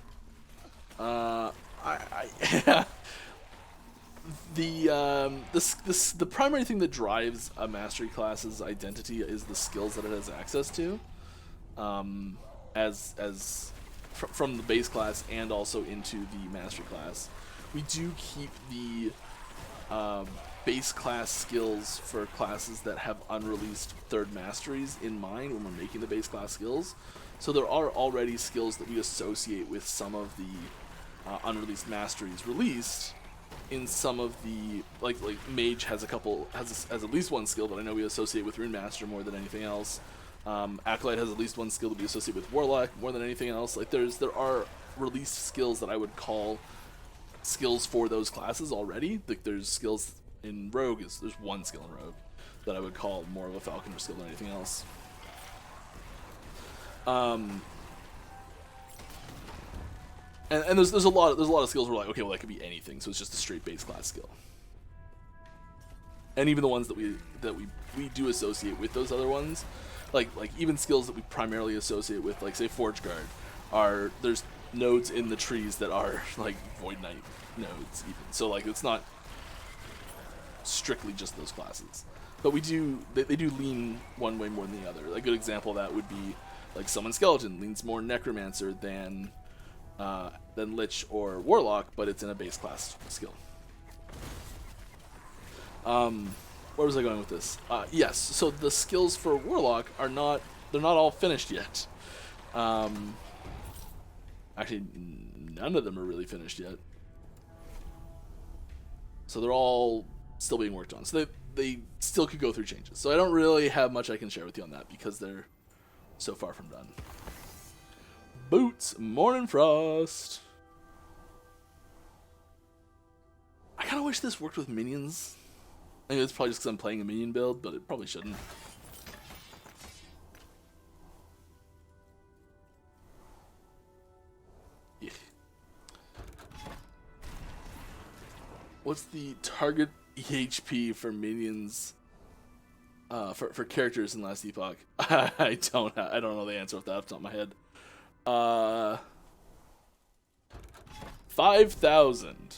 The primary thing that drives a mastery class's identity is the skills that it has access to. From the base class and also into the mastery class. We do keep the base class skills for classes that have unreleased third masteries in mind when we're making the base class skills. So there are already skills that we associate with some of the unreleased masteries released in some of the, like Mage has has at least one skill that I know we associate with Rune Master more than anything else. Acolyte has at least one skill that we associate with Warlock more than anything else. Like there are released skills that I would call skills for those classes already. Like there's skills in Rogue, there's one skill in Rogue that I would call more of a Falconer skill than anything else. And there's a lot of skills where like, okay, well that could be anything, so it's just a straight base class skill. And even the ones that we do associate with those other ones, like even skills that we primarily associate with, like say Forge Guard, there's nodes in the trees that are like Void Knight nodes even. So like it's not strictly just those classes. But they do lean one way more than the other. A good example of that would be like Summon Skeleton leans more Necromancer than Lich or Warlock, but it's in a base class skill. Where was I going with this? Yes, so the skills for Warlock they're not all finished yet. Actually, none of them are really finished yet. So they're all still being worked on. So they still could go through changes. So I don't really have much I can share with you on that because they're so far from done. Boots, Morning Frost. I kind of wish this worked with minions. I think it's probably just because I'm playing a minion build, but it probably shouldn't. Yeah. What's the target EHP for minions for characters in Last Epoch? I don't know the answer off the top of my head. 5,000.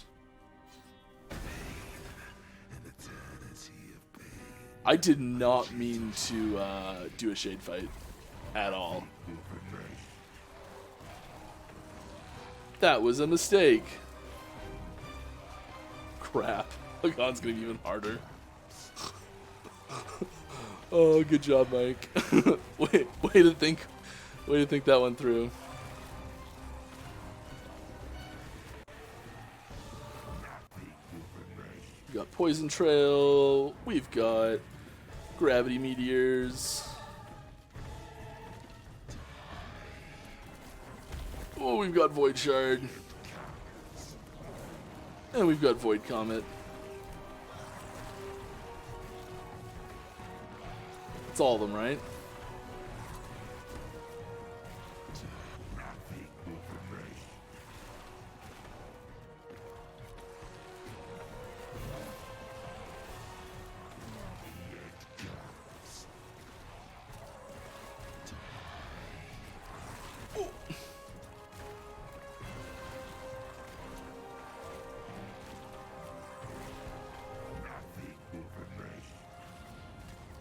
I did not mean to do a shade fight at all. That was a mistake. Crap. Lagon's gonna be even harder. Oh, good job, Mike. way to think that one through. We've got Poison Trail. We've got Gravity Meteors. Oh, we've got Void Shard. And we've got Void Comet. It's all of them, right?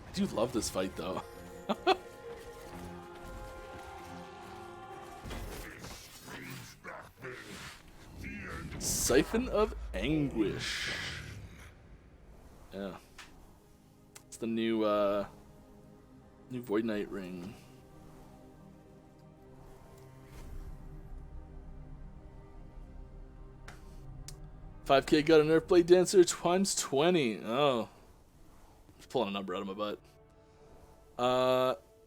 I do love this fight, though. Siphon of Anguish. Yeah. It's the new Void Knight ring. $5K got a Nerf Blade Dancer times 20. Oh. Pulling a number out of my butt.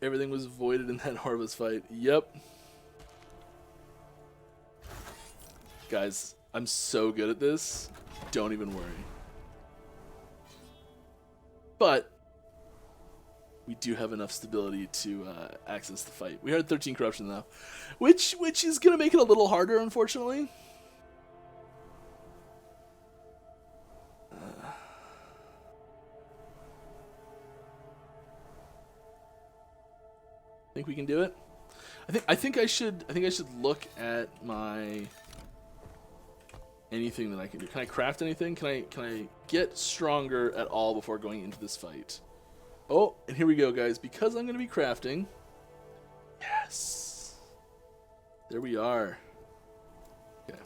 Everything was voided in that Horvus fight. Yep. Guys, I'm so good at this. Don't even worry. But we do have enough stability to access the fight. We are at 13 corruption though, which is gonna make it a little harder, unfortunately. Think we can do it? I think I should look at my anything that I can do. Can I craft anything? Can I get stronger at all before going into this fight? Oh, and here we go, guys. Because I'm going to be crafting. Yes. There we are. Okay.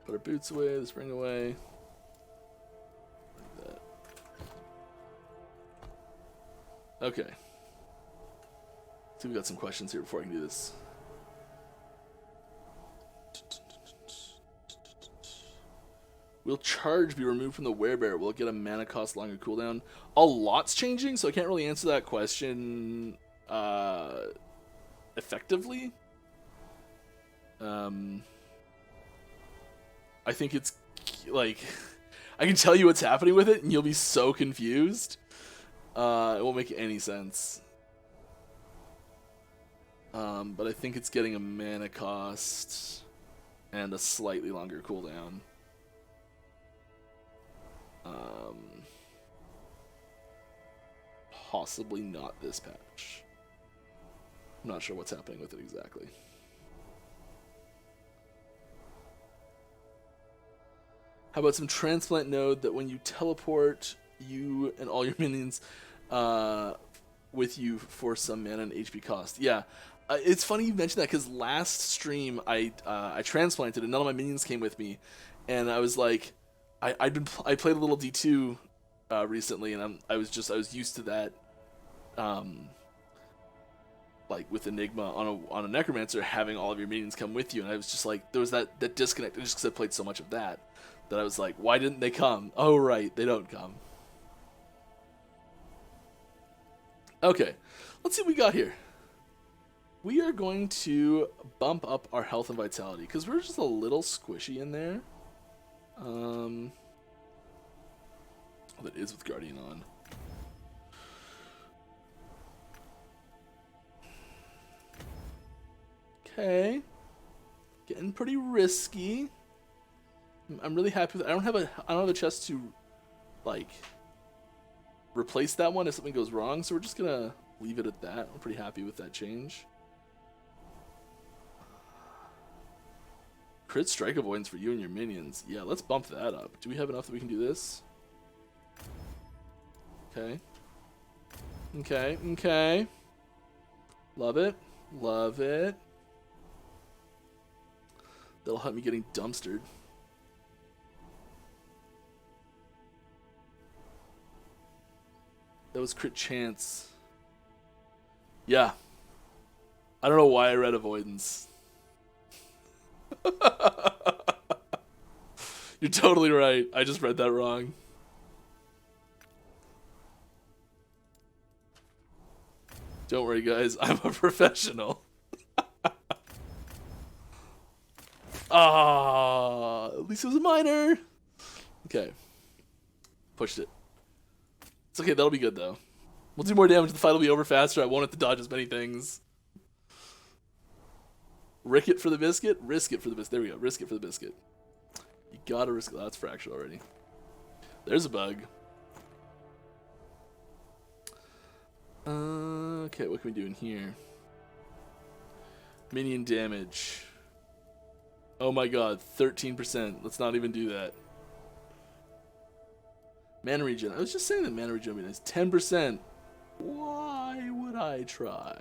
Put our boots away, the spring away. Okay. So we got some questions here before I can do this. Will charge be removed from the werebearer? Will it get a mana cost longer cooldown? A lot's changing, so I can't really answer that question effectively. I think it's like I can tell you what's happening with it, and you'll be so confused. It won't make any sense. But I think it's getting a mana cost and a slightly longer cooldown. Possibly not this patch. I'm not sure what's happening with it exactly. How about some transplant node that when you teleport, you and all your minions with you for some mana and HP cost? Yeah, it's funny you mentioned that because last stream I transplanted and none of my minions came with me, and I was like, I played a little D2 recently, and I was used to that, like with Enigma on a Necromancer having all of your minions come with you, and I was just like, there was that disconnect just because I played so much of that I was like, why didn't they come? Oh right, they don't come. Okay, let's see what we got here. We are going to bump up our health and vitality because we're just a little squishy in there. Oh, that is with Guardian on. Okay, getting pretty risky. I'm really happy with it. I don't have a chest to like replace that one if something goes wrong, so we're just gonna leave it at that. I'm pretty happy with that change. Crit strike avoidance for you and your minions. Yeah, let's bump that up. Do we have enough that we can do this? Okay. Okay, okay. Love it. Love it. That'll help me getting dumpstered. That was crit chance. Yeah. I don't know why I read avoidance. You're totally right. I just read that wrong. Don't worry, guys. I'm a professional. At least it was a minor. Okay. Pushed it. It's okay. That'll be good, though. We'll do more damage. The fight will be over faster. I won't have to dodge as many things. Rick it for the biscuit. Risk it for the biscuit. There we go. Risk it for the biscuit. You gotta risk it. Oh, that's fractured already. There's a bug. Okay, what can we do in here? Minion damage. Oh my god, 13%. Let's not even do that. Mana regen. I was just saying that mana regen would be nice. 10%. Why would I try?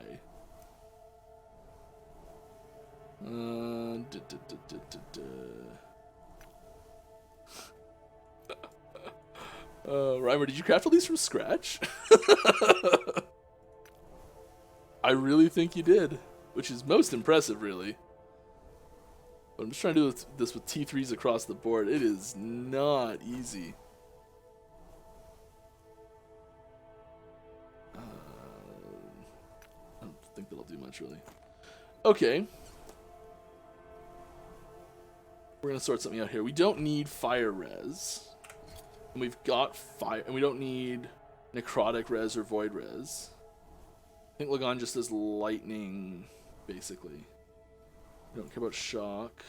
Reimer, did you craft all these from scratch? I really think you did, which is most impressive, really. But I'm just trying to do this with T3s across the board. It is not easy. I don't think that'll do much, really. Okay. We're going to sort something out here. We don't need fire res. And we've got fire. And we don't need necrotic res or void res. I think Lagon just does lightning, basically. We don't care about shock.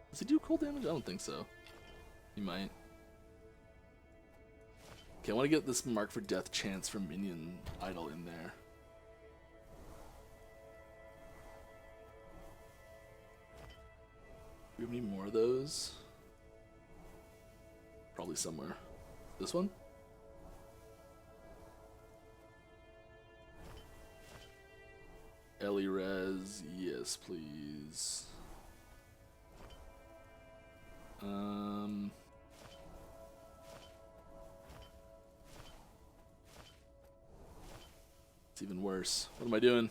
Does he do cold damage? I don't think so. He might. Okay, I want to get this mark for death chance from minion idol in there. Do we have any more of those? Probably somewhere. This one? Ellie Res, yes please. It's even worse. What am I doing?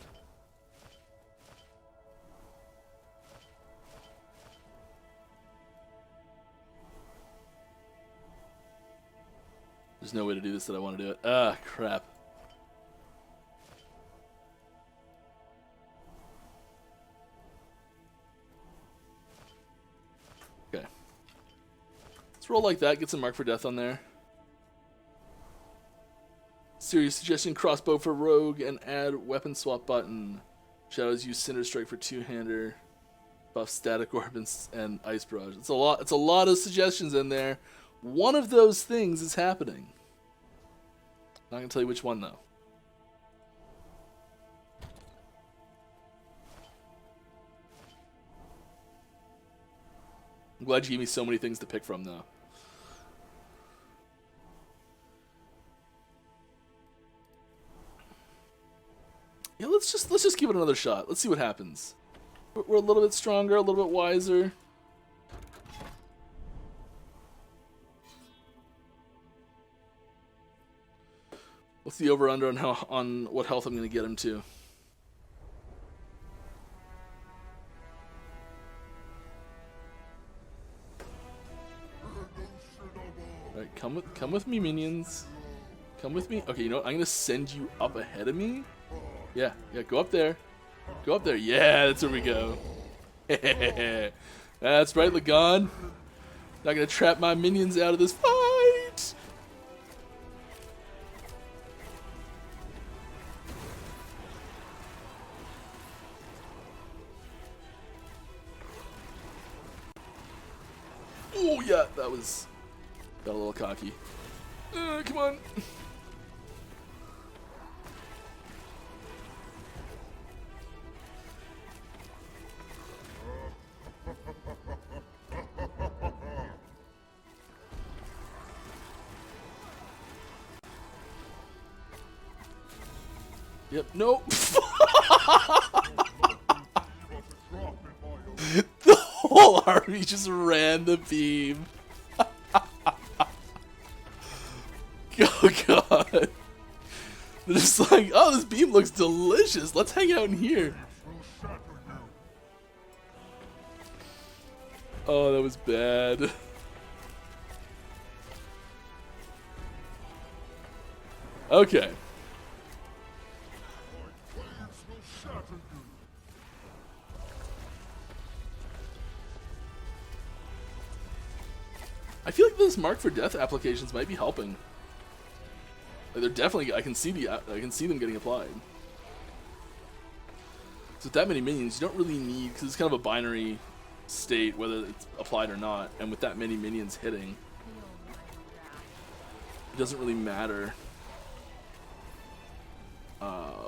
There's no way to do this that I want to do it. Ah, crap. Okay. Let's roll like that, get some Mark for Death on there. Serious suggestion, crossbow for rogue and add weapon swap button. Shadows use Cinder Strike for two-hander. Buff static orb and ice barrage. It's a lot of suggestions in there. One of those things is happening. Not gonna tell you which one though. I'm glad you gave me so many things to pick from though. Yeah, let's just give it another shot. Let's see what happens. We're a little bit stronger, a little bit wiser. What's the over/under on what health I'm gonna get him to? All right, come with me, minions. Come with me. Okay, you know what? I'm gonna send you up ahead of me. Yeah, go up there. Go up there. Yeah, that's where we go. That's right, Lagon. Not gonna trap my minions out of this fight. Oh yeah, that got a little cocky. Come on. Yep, nope. The whole army just ran the beam. Oh god. They're just like, oh, this beam looks delicious. Let's hang out in here. Oh, that was bad. Okay. I feel like those Mark for Death applications might be helping. Like they're definitely. I can see them getting applied. So with that many minions, you don't really need, because it's kind of a binary state whether it's applied or not. And with that many minions hitting, it doesn't really matter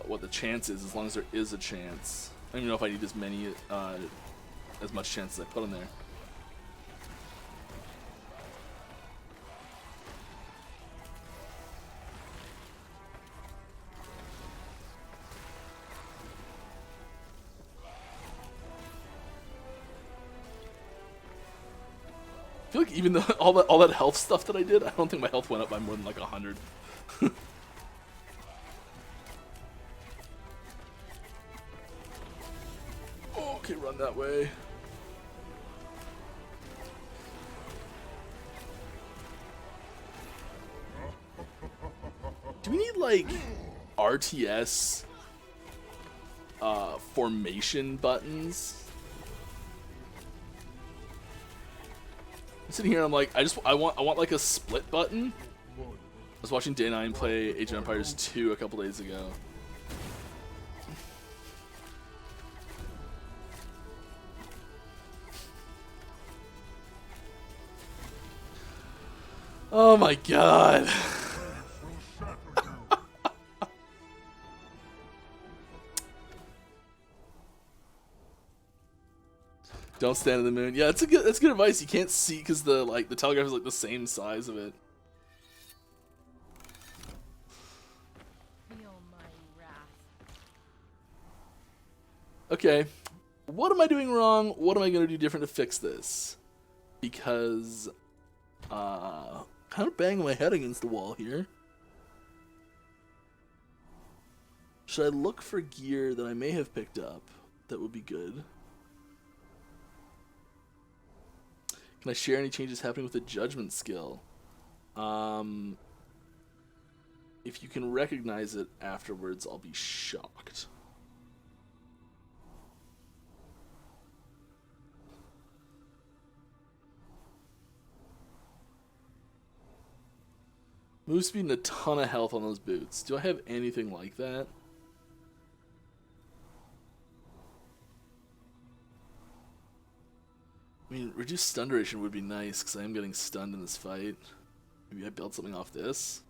what the chance is, as long as there is a chance. I don't even know if I need as much chance as I put in there. I feel like even though all that health stuff that I did, I don't think my health went up by more than like 100. Okay, run that way. Do we need like RTS formation buttons? I'm sitting here and I'm like, I want like a split button. I was watching Day9 play Age of Empires 2 a couple days ago. Oh my god. Don't stand in the moon. Yeah, that's good advice. You can't see because the telegraph is like the same size of it. Feel my wrath. Okay, what am I doing wrong? What am I going to do different to fix this? Because, kind of banging my head against the wall here. Should I look for gear that I may have picked up that would be good? Can I share any changes happening with the judgment skill? If you can recognize it afterwards, I'll be shocked. Move speed and a ton of health on those boots. Do I have anything like that? I mean, reduced stun duration would be nice, because I am getting stunned in this fight. Maybe I build something off this.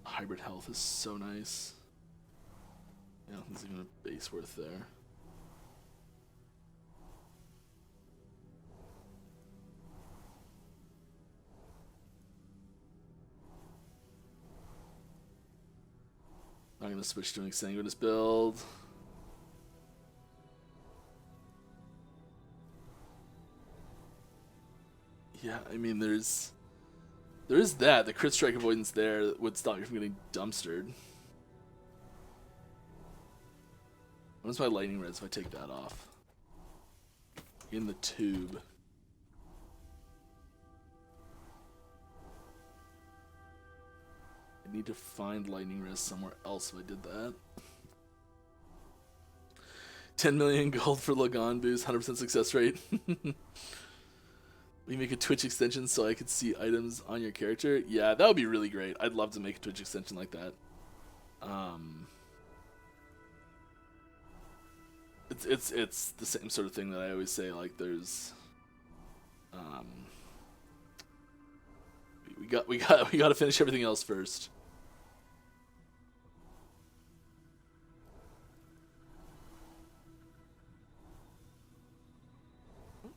Hybrid health is so nice. Yeah, there's even a base worth there. I'm going to switch to an Exsanguinous build. Yeah, I mean, there is that. The crit strike avoidance there would stop you from getting dumpstered. What is my lightning res if I take that off? In the tube. I need to find lightning res somewhere else if I did that. 10 million gold for Lagan boost, 100% success rate. We make a Twitch extension so I could see items on your character. Yeah, that would be really great. I'd love to make a Twitch extension like that. It's the same sort of thing that I always say. Like, there's, we got to finish everything else first.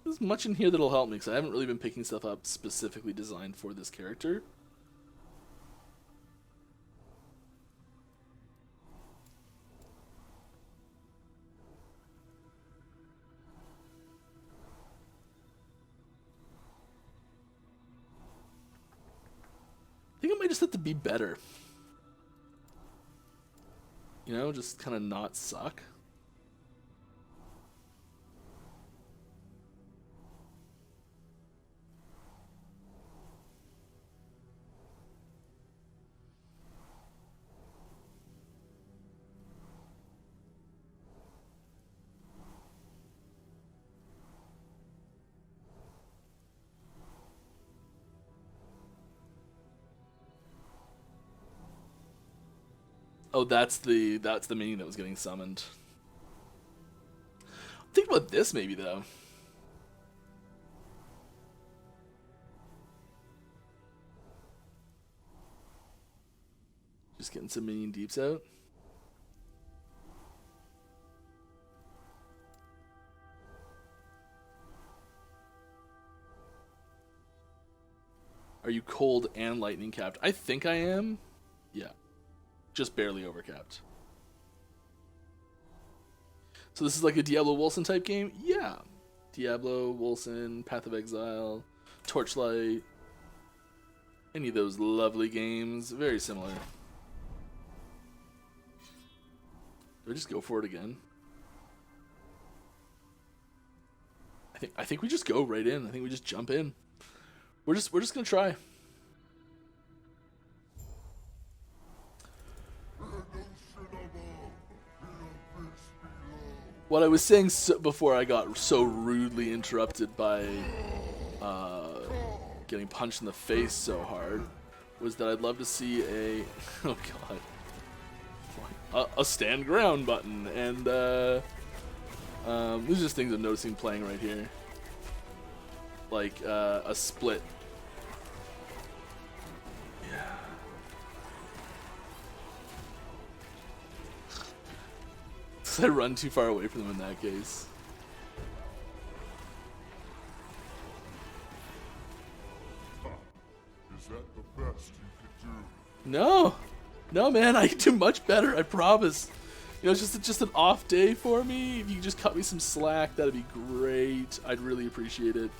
There's much in here that'll help me, because I haven't really been picking stuff up specifically designed for this character. I think I might just have to be better. You know, just kind of not suck. Oh, that's the minion that was getting summoned. Think about this maybe though. Just getting some minion deeps out. Are you cold and lightning capped? I think I am. Yeah. Just barely overcapped. So this is like a Diablo Wolcen type game? Yeah. Diablo, Wolcen, Path of Exile, Torchlight. Any of those lovely games. Very similar. Do I just go for it again? I think we just go right in. I think we just jump in. We're just gonna try. What I was saying before I got so rudely interrupted by getting punched in the face so hard was that I'd love to see a oh god a stand ground button, and these are just things I'm noticing playing right here, like a split. I run too far away from them in that case. Is that the best No. No, man, I can do much better, I promise. You know, it's just an off day for me. If you could just cut me some slack, that'd be great. I'd really appreciate it.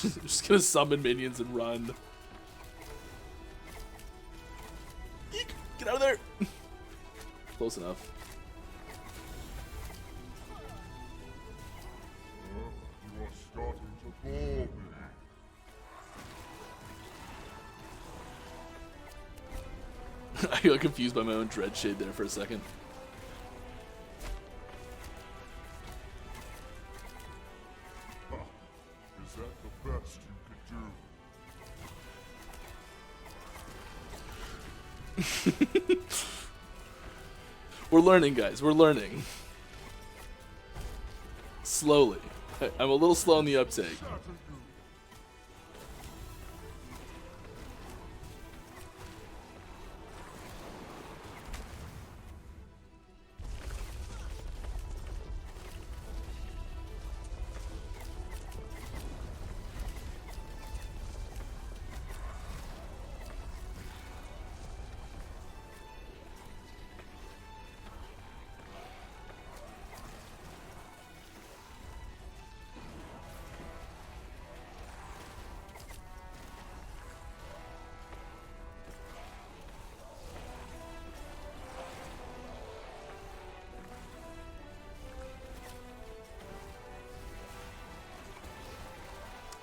I'm just gonna summon minions and run. Eek, get out of there! Close enough. You are starting to bore me. I got confused by my own dread shade there for a second. Is that the best you could do? We're learning, guys. We're learning. Slowly. I'm a little slow on the uptake.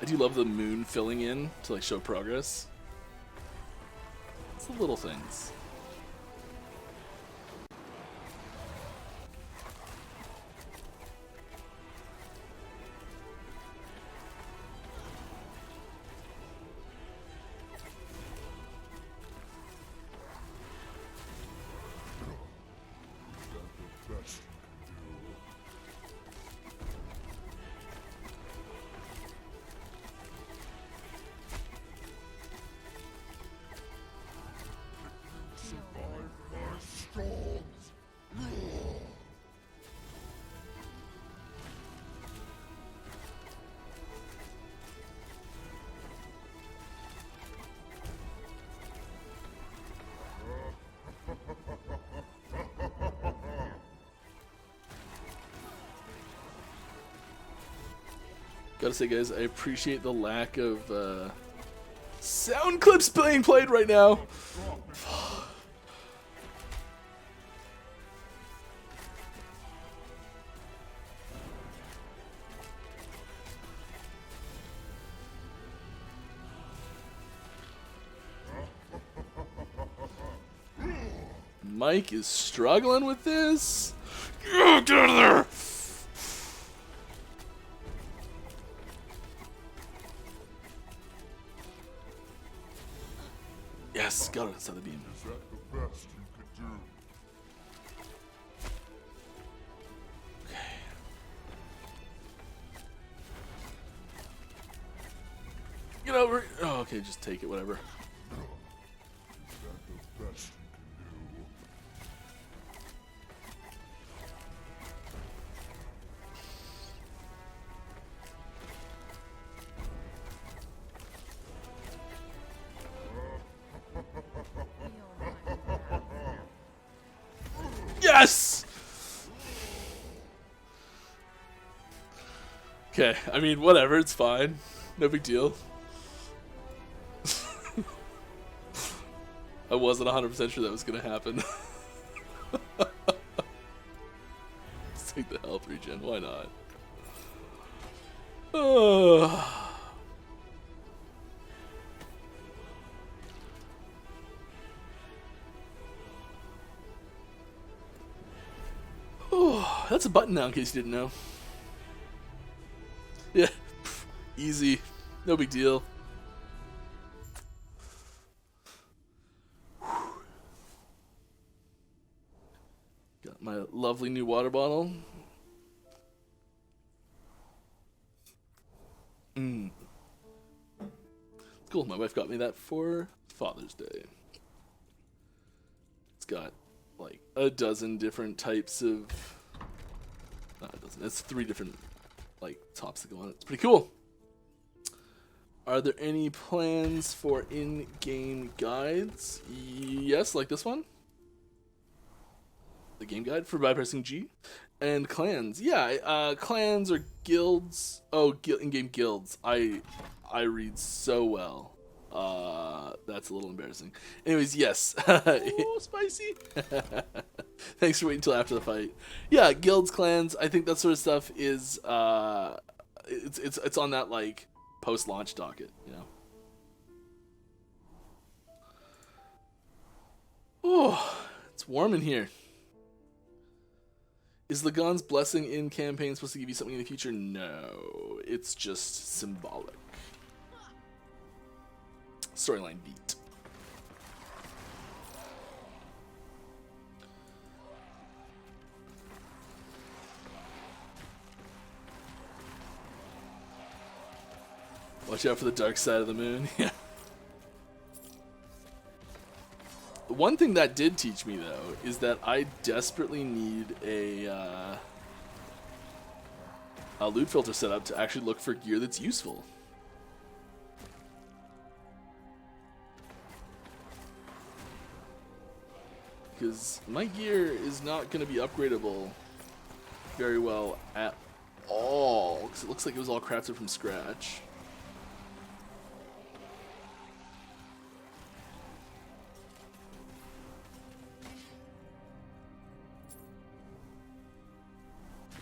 I do love the moon filling in to like show progress. It's the little things. Gotta say, guys, I appreciate the lack of sound clips being played right now. Mike is struggling with this. Get out of there! Yes, got it inside the beam. Is that the best you could do? Okay. Get over. Oh, okay, just take it, whatever. Is that the best you can do? Yes! Okay, I mean, whatever, it's fine. No big deal. I wasn't 100% sure that was going to happen. Let's take the health regen, why not? Oh, that's a button now, in case you didn't know. Yeah, easy. No big deal. Got my lovely new water bottle. It's cool. My wife got me that for Father's Day. It's got like a dozen different types of... Not a dozen. It's 3 different like tops that go on it. It's pretty cool. Are there any plans for in-game guides? Yes, like this one. The game guide by pressing G. And clans. Yeah, clans or guilds. Oh, in-game guilds. I read so well. That's a little embarrassing. Anyways, yes. Oh, spicy. Thanks for waiting until after the fight. Yeah, guilds, clans. I think that sort of stuff is it's on that like post-launch docket, you know. Oh, it's warm in here. Is Lagan's blessing in campaign supposed to give you something in the future? No, it's just symbolic. Storyline beat. Watch out for the dark side of the moon. Yeah. One thing that did teach me, though, is that I desperately need a loot filter set up to actually look for gear that's useful. Because my gear is not going to be upgradable very well at all. Because it looks like it was all crafted from scratch.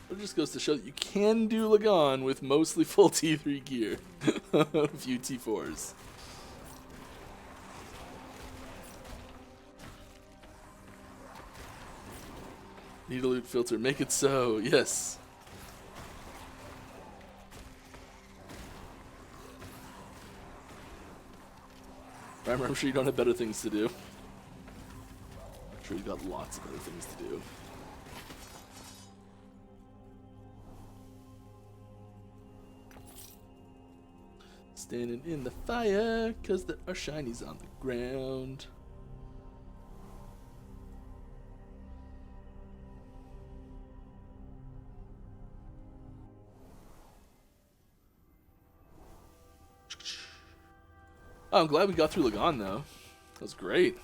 It just goes to show that you can do Lagan with mostly full T3 gear. A few T4s. Need a loot filter. Make it so. Yes. I'm sure you don't have better things to do. I'm sure you've got lots of other things to do. Standing in the fire, 'cause there are shinies on the ground. Oh, I'm glad we got through Lagan, though. That was great.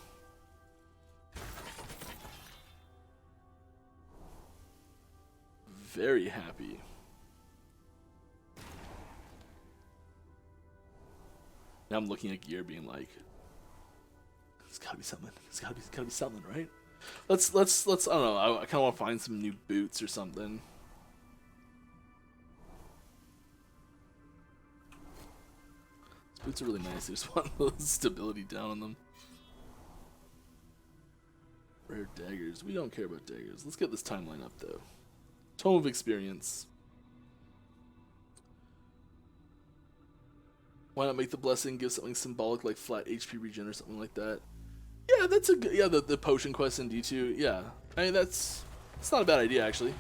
Very happy. Now I'm looking at gear, being like, "It's gotta be something. It's gotta be something, right?" Let's. I don't know. I kind of want to find some new boots or something. These boots are really nice. I just want a little stability down on them. Rare daggers. We don't care about daggers. Let's get this timeline up, though. Tome of Experience. Why not make the blessing give something symbolic like flat HP regen or something like that? Yeah, that's a good. Yeah, the potion quest in D2. Yeah, I mean it's not a bad idea actually.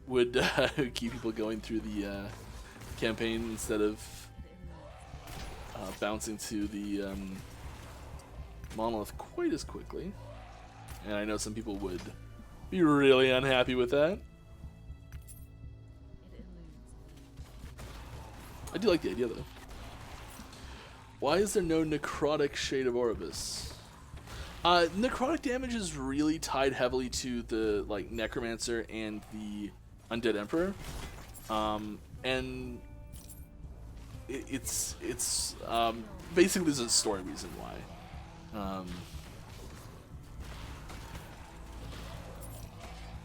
Would keep people going through the campaign instead of bouncing to the monolith quite as quickly. And I know some people would be really unhappy with that. I do like the idea though. Why is there no necrotic Shade of Orbis? Necrotic damage is really tied heavily to the like Necromancer and the Undead Emperor, and it's basically there's a story reason why.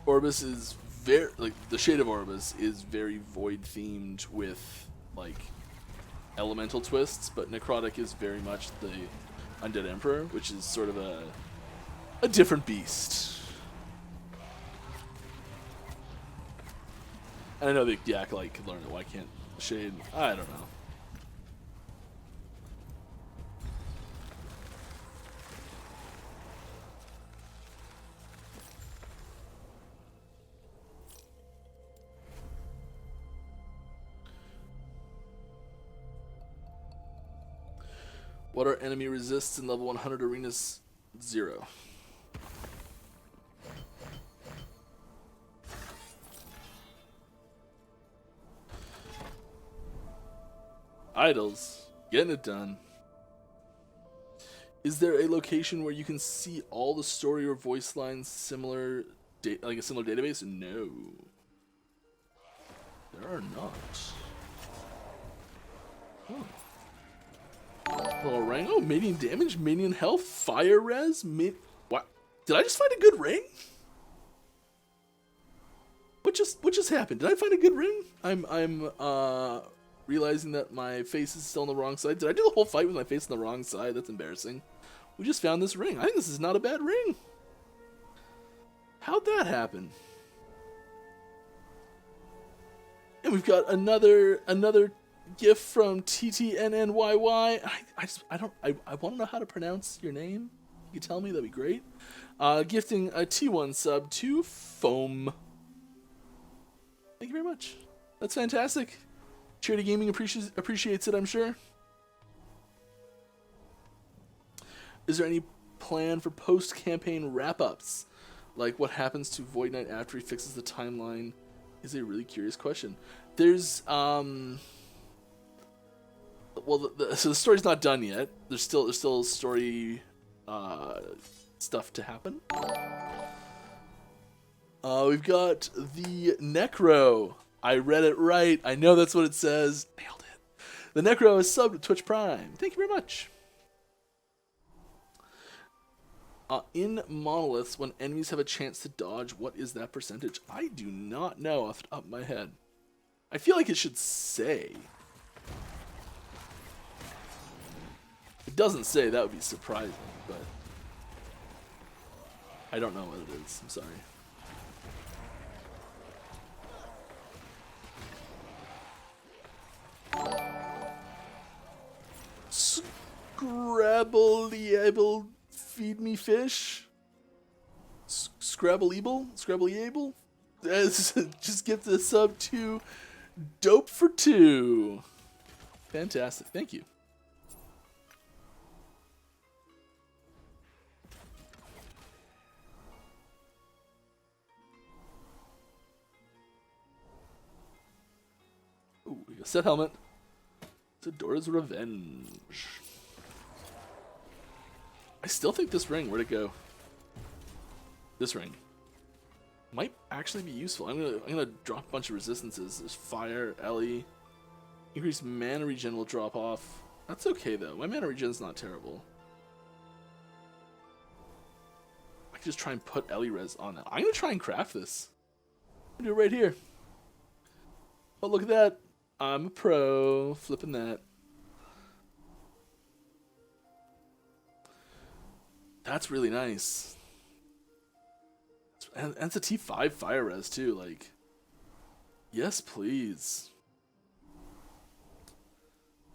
Orbis is very like the Shade of Orbis is very void themed with like elemental twists, but necrotic is very much the Undead Emperor, which is sort of a different beast. And I know the Acolyte could learn it. Why can't Shade? I don't know. What are enemy resists in level 100 arenas? 0. Idols. Getting it done. Is there a location where you can see all the story or voice lines similar, like a similar database? No. There are not. Little ring. Oh, minion damage, minion health, fire res. What? Did I just find a good ring? What just happened? Did I find a good ring? I'm realizing that my face is still on the wrong side. Did I do the whole fight with my face on the wrong side? That's embarrassing. We just found this ring. I think this is not a bad ring. How'd that happen? And we've got another gift from TTNNYY. I want to know how to pronounce your name. If you could tell me, that'd be great. Gifting a T1 sub to Foam. Thank you very much. That's fantastic. Charity Gaming appreciates it, I'm sure. Is there any plan for post-campaign wrap-ups? Like what happens to Void Knight after he fixes the timeline is a really curious question. There's, so the story's not done yet. There's still story stuff to happen. We've got the Necro. I read it right. I know that's what it says. Nailed it. The Necro is subbed to Twitch Prime. Thank you very much. In monoliths, when enemies have a chance to dodge, what is that percentage? I do not know off the top of my head. I feel like it should say. If it doesn't say, that would be surprising, but I don't know what it is. I'm sorry. Scrabbleable, feed me fish. Scrabbleable, just get the sub to Dope for 2. Fantastic, thank you. Ooh, we got a set helmet. Adora's Revenge. I still think this ring, where'd it go? This ring might actually be useful. I'm gonna drop a bunch of resistances. There's fire, Ellie. Increased mana regen will drop off. That's okay though. My mana regen's not terrible. I can just try and put Ellie res on that. I'm gonna try and craft this. I'm gonna do it right here. Oh, look at that. I'm a pro. Flipping that. That's really nice. And it's a T5 fire res too. Like, yes, please.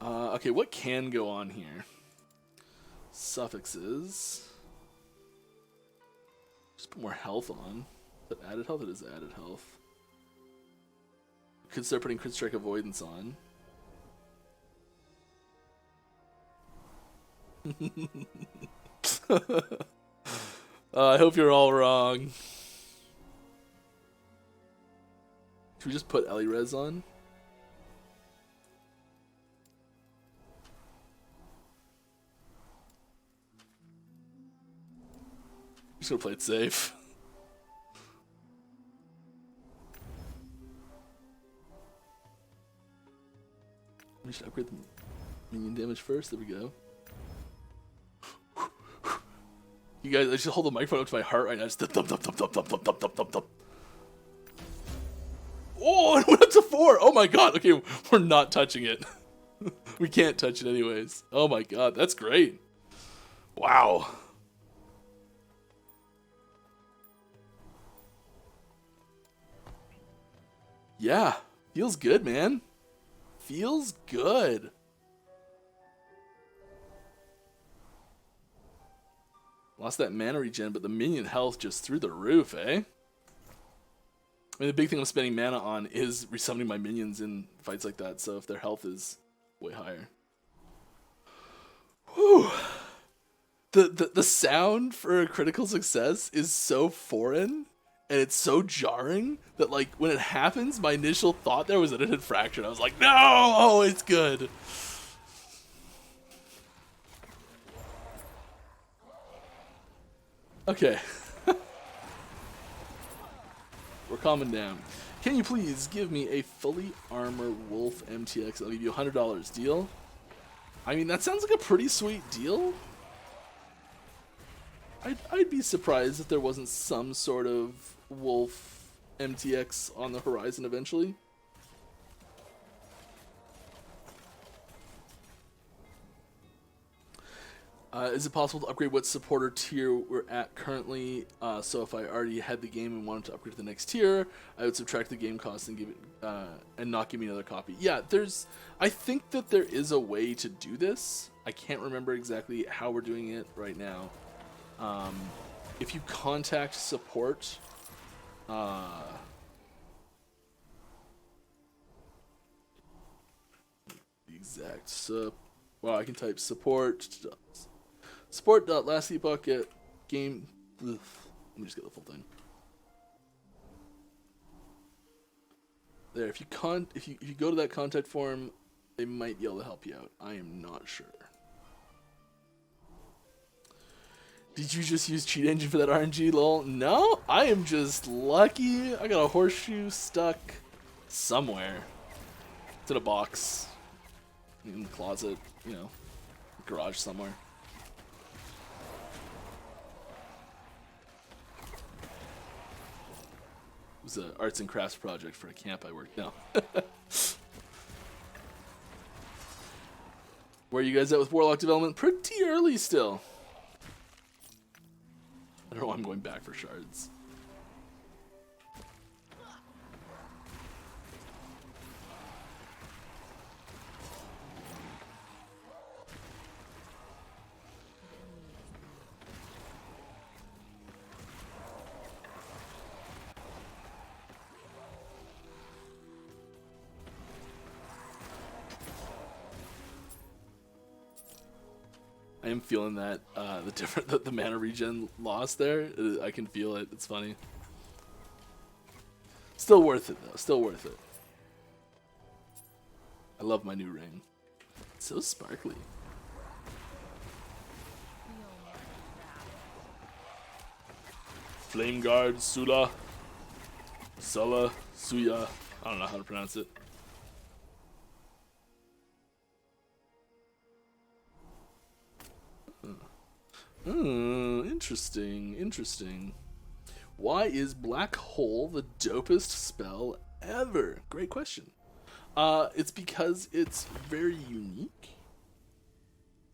Okay, what can go on here? Suffixes. Just put more health on. Is that added health? It is added health. Could start putting crit strike avoidance on. I hope you're all wrong. Should we just put Ellie res on? I'm just gonna play it safe. We should upgrade the minion damage first. There we go. You guys, I should hold the microphone up to my heart right now. Just thump, thump, thump, thump, thump, thump, thump, thump, thump, thump. Oh, it went up to 4. Oh my god. Okay, we're not touching it. We can't touch it anyways. Oh my god, that's great. Wow. Yeah, feels good, man. Feels good. Lost that mana regen, but the minion health just through the roof, eh? I mean, the big thing I'm spending mana on is resummoning my minions in fights like that, so if their health is way higher. Whew. The sound for a critical success is so foreign, and it's so jarring, that like, when it happens, my initial thought there was that it had fractured. I was like, no! Oh, it's good. Okay. We're calming down. Can you please give me a fully armor wolf MTX? I'll give you $100. Deal? I mean, that sounds like a pretty sweet deal. I'd be surprised if there wasn't some sort of wolf MTX on the horizon eventually. Is it possible to upgrade what supporter tier we're at currently? So if I already had the game and wanted to upgrade to the next tier, I would subtract the game cost and give it and not give me another copy. Yeah, I think that there is a way to do this. I can't remember exactly how we're doing it right now. If you contact support, the exact well, I can type support. Support.last epoch at game. Ugh, let me just get the full thing. There, if you go to that contact form, they might be able to help you out. I am not sure. Did you just use cheat engine for that RNG, lol? No, I am just lucky. I got a horseshoe stuck somewhere. It's in a box, in the closet, you know, garage somewhere. It was an arts and crafts project for a camp I worked. No. Where are you guys at with Warlock development? Pretty early still. I don't know why I'm going back for shards. I am feeling that the mana regen loss there. I can feel it. It's funny. Still worth it though. Still worth it. I love my new ring. It's so sparkly. Flame Guard, Sula, Sulla, Suya. I don't know how to pronounce it. Interesting, interesting. Why is Black Hole the dopest spell ever? Great question. It's because it's very unique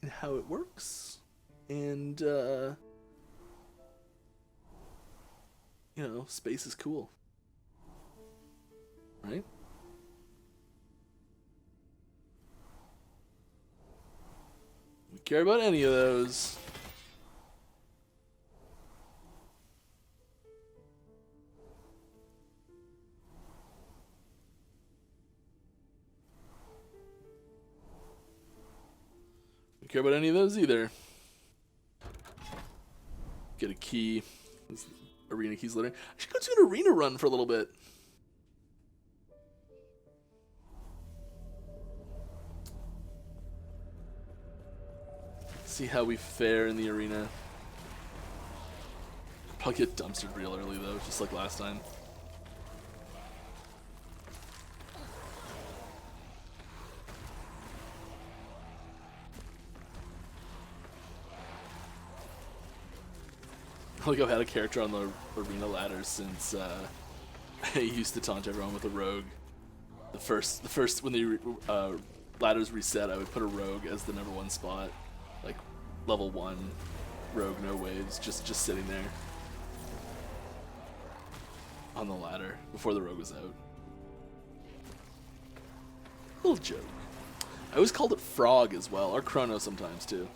in how it works. And, you know, space is cool. Right? We care about any of those. Don't care about any of those either. Get a key. These arena keys later. I should go do an arena run for a little bit. See how we fare in the arena. Probably get dumpstered real early though, just like last time. Like I've had a character on the arena ladder since I used to taunt everyone with a rogue. The first when the ladders reset, I would put a rogue as the #1 spot, like level 1 rogue, no waves, just sitting there on the ladder before the rogue was out. Little joke. I always called it Frog as well, or Chrono sometimes too.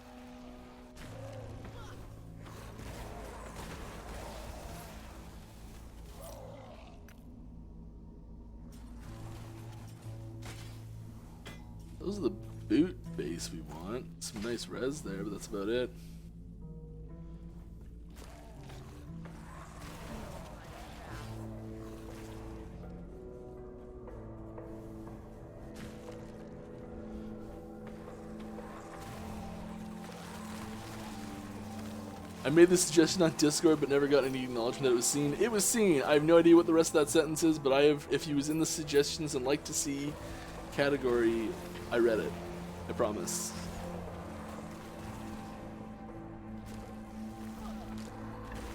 Those are the boot base we want. Some nice res there, but that's about it. I made this suggestion on Discord, but never got any acknowledgement that it was seen. It was seen. I have no idea what the rest of that sentence is, but I have. If he was in the suggestions and like to see category, I read it. I promise.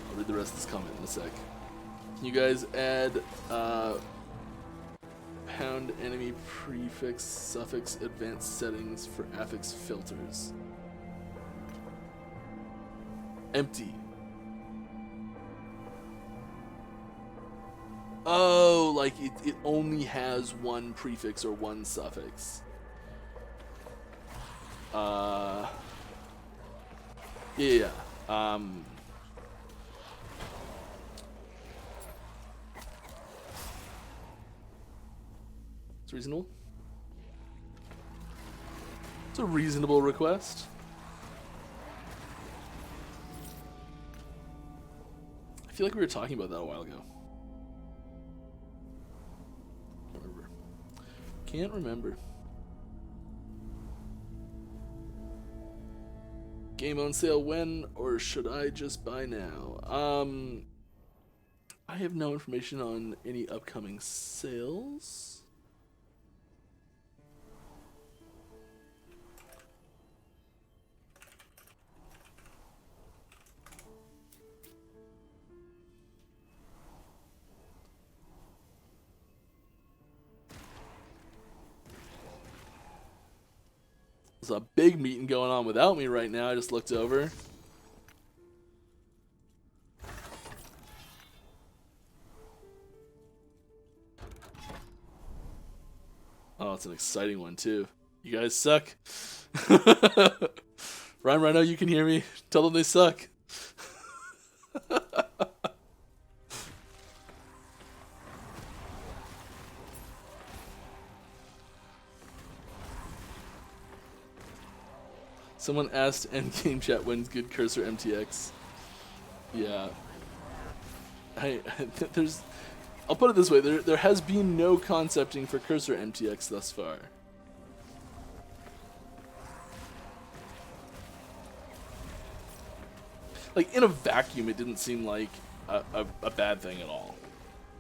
I'll read the rest of this comment in a sec. Can you guys add pound enemy prefix suffix advanced settings for affix filters? Empty. Oh, like it only has one prefix or one suffix. Yeah. It's reasonable. It's a reasonable request. I feel like we were talking about that a while ago. Can't remember. Game on sale when, or should I just buy now? I have no information on any upcoming sales. There's a big meeting going on without me right now. I just looked over. Oh, it's an exciting one too. You guys suck. Ryan Rhino, you can hear me. Tell them they suck. Someone asked Endgame chat when's good cursor MTX. Yeah. I'll put it this way, there has been no concepting for cursor MTX thus far. Like, in a vacuum, it didn't seem like a bad thing at all.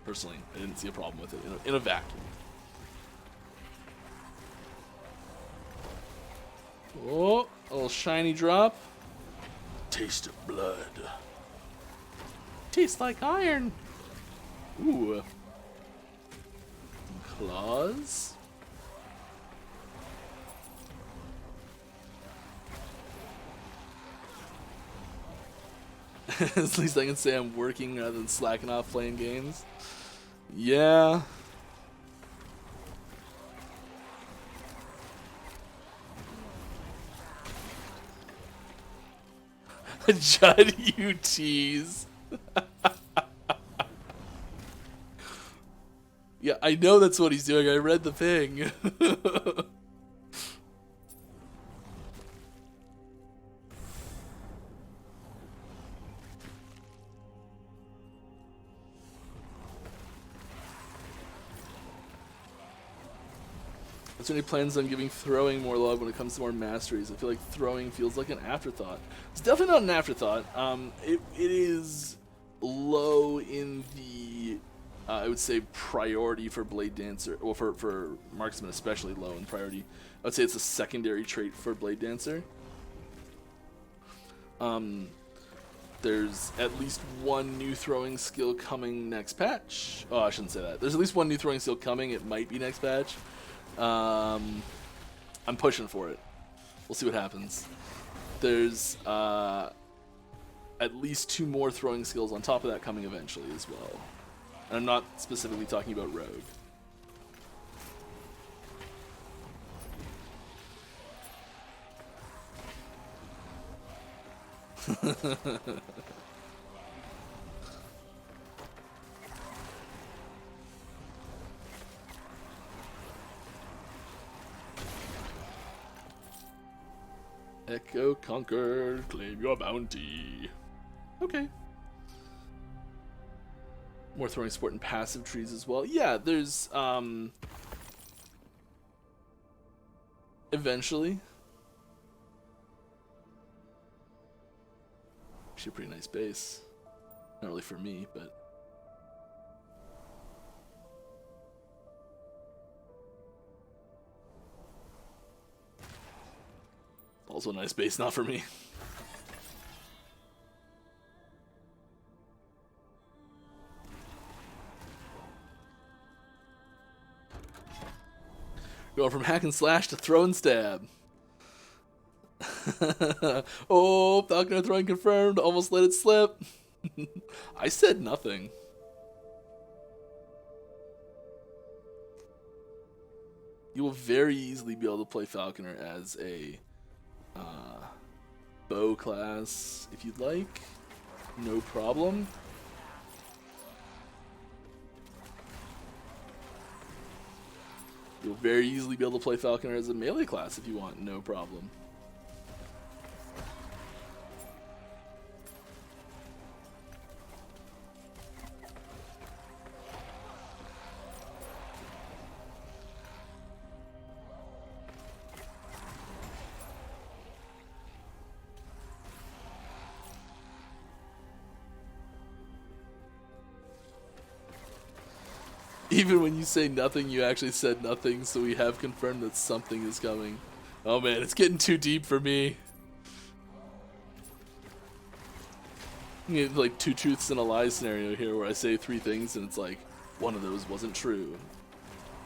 Personally, I didn't see a problem with it in a vacuum. Oh, a little shiny drop. Taste of blood. Tastes like iron. Ooh. Claws. At least I can say I'm working rather than slacking off playing games. Yeah. Judd, you tease. Yeah, I know that's what he's doing. I read the thing. Is there any plans on giving throwing more love when it comes to more masteries? I feel like throwing feels like an afterthought. It's definitely not an afterthought. It is low in the, I would say, priority for Blade Dancer, well, for Marksman especially low in priority. I would say it's a secondary trait for Blade Dancer. There's at least one new throwing skill coming next patch. Oh, I shouldn't say that. There's at least one new throwing skill coming. It might be next patch. I'm pushing for it. We'll see what happens. There's at least 2 more throwing skills on top of that coming eventually as well. And I'm not specifically talking about Rogue. Echo conquered, claim your bounty. Okay. More throwing support and passive trees as well. Yeah, there's eventually. Actually, a pretty nice base. Not really for me, but. Also a nice base, not for me. Going from hack and slash to throw and stab. Oh, Falconer throwing confirmed. Almost let it slip. I said nothing. You will very easily be able to play Falconer as a bow class if you'd like. No problem. You'll very easily be able to play Falconer as a melee class if you want. No problem. Even when you say nothing, you actually said nothing, so we have confirmed that something is coming. Oh man, it's getting too deep for me. You get like 2 truths and a lie scenario here where I say 3 things and it's like, one of those wasn't true.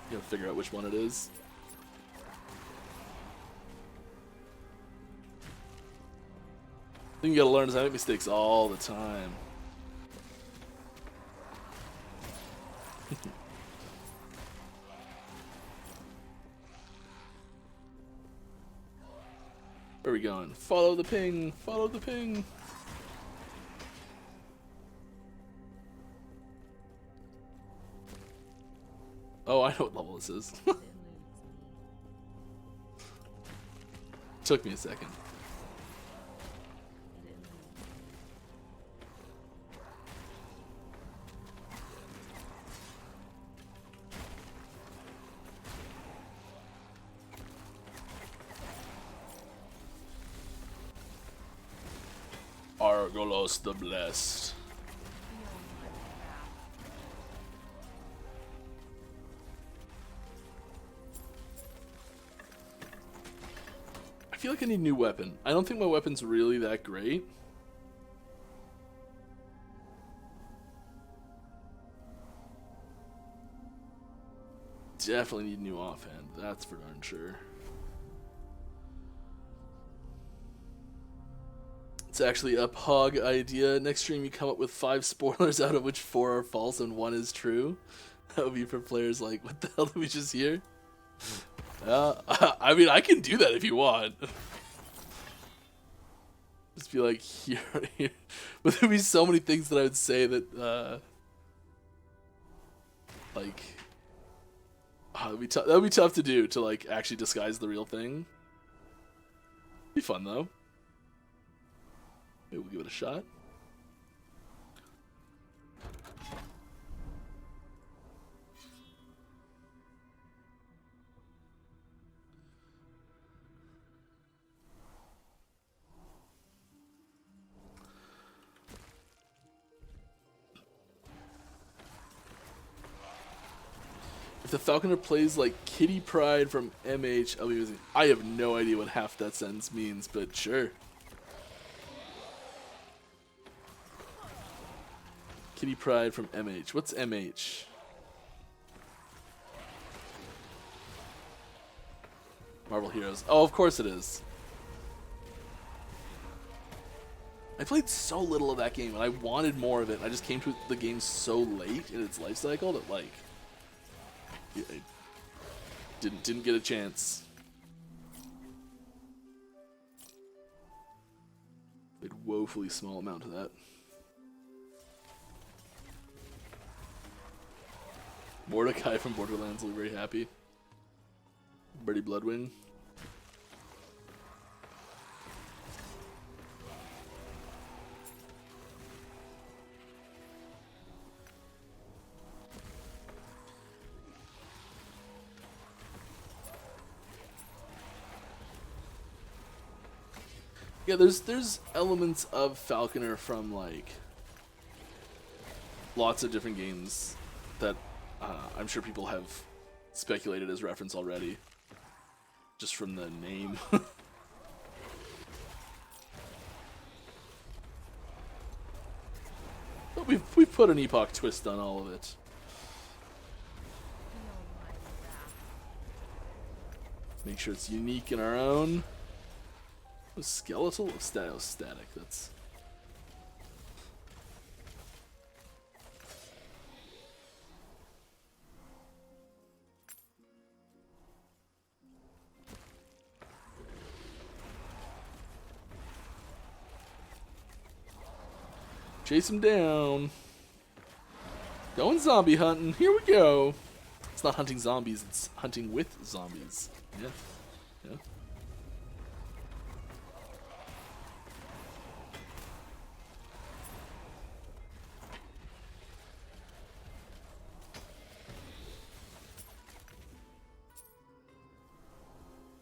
You gotta figure out which one it is. The thing you gotta learn is I make mistakes all the time. Where are we going? Follow the ping! Follow the ping! Oh, I know what level this is. Took me a second. Argolos the Blessed. I feel like I need a new weapon. I don't think my weapon's really that great. Definitely need a new offhand, that's for darn sure. It's actually a pog idea. Next stream you come up with 5 spoilers out of which 4 are false and 1 is true. That would be for players like, what the hell did we just hear? I mean, I can do that if you want. Just be like, here. But there'd be so many things that I would say that, like, that'd be tough to do, to like actually disguise the real thing. Be fun though. Maybe we'll give it a shot. If the Falconer plays like Kitty Pryde from MH, I'll be using. I have no idea what half that sentence means, but sure. Kitty Pryde from MH. What's MH? Marvel Heroes. Oh, of course it is. I played so little of that game, and I wanted more of it. I just came to the game so late in its life cycle that, like, I didn't get a chance. Played woefully small amount of that. Mordecai from Borderlands will be very happy. Birdie Bloodwing. Yeah, there's elements of Falconer from like lots of different games that I'm sure people have speculated as reference already, just from the name. But we've put an Epoch twist on all of it. Feel my wrath. Make sure it's unique in our own. Skeletal static. That's chase him down. Going zombie hunting. Here we go. It's not hunting zombies. It's hunting with zombies. Yeah. Yeah.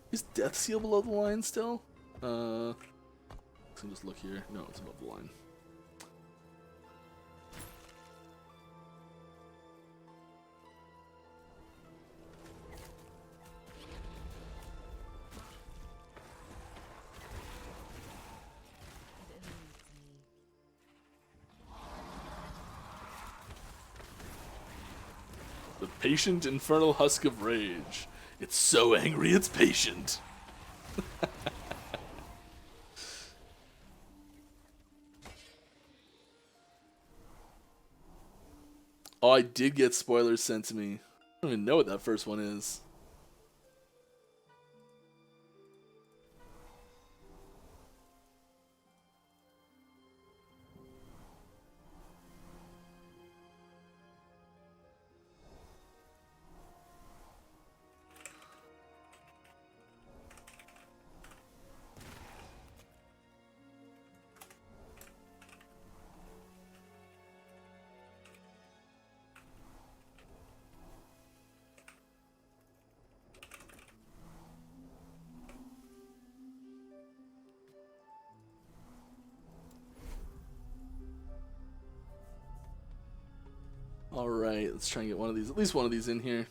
Is Death Seal below the line still? Let's just look here. No, it's above the line. It eludes me. The patient infernal husk of rage. It's so angry it's patient. Oh, I did get spoilers sent to me. I don't even know what that first one is. Alright, let's try and get one of these, at least one of these in here.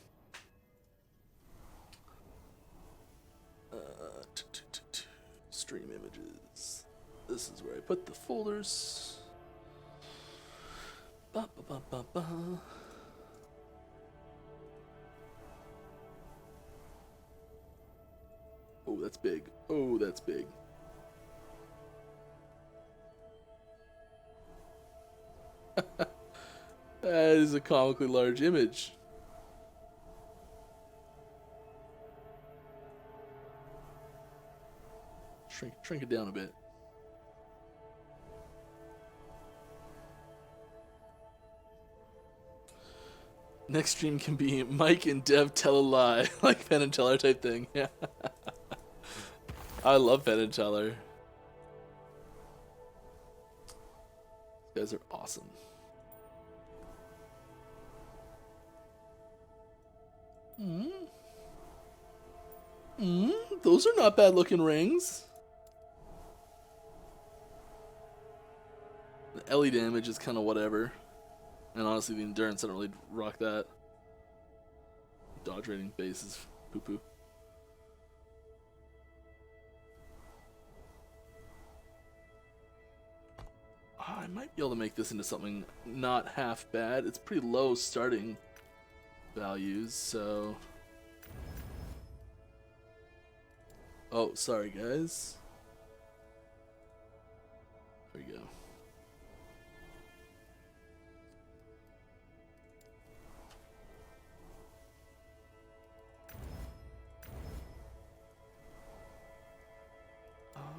Stream images. This is where I put the folders. Ba, ba, ba, ba, ba. Oh, that's big. Oh, that's big. That is a comically large image. Shrink it down a bit. Next stream can be Mike and Dev tell a lie, like Penn and Teller type thing. Yeah. I love Penn and Teller. These guys are awesome. Those are not bad looking rings. The LE damage is kind of whatever. And honestly, the endurance, I don't really rock that. Dodge rating base is poo-poo. I might be able to make this into something not half bad. It's pretty low starting values, so... Oh, sorry guys. There we go.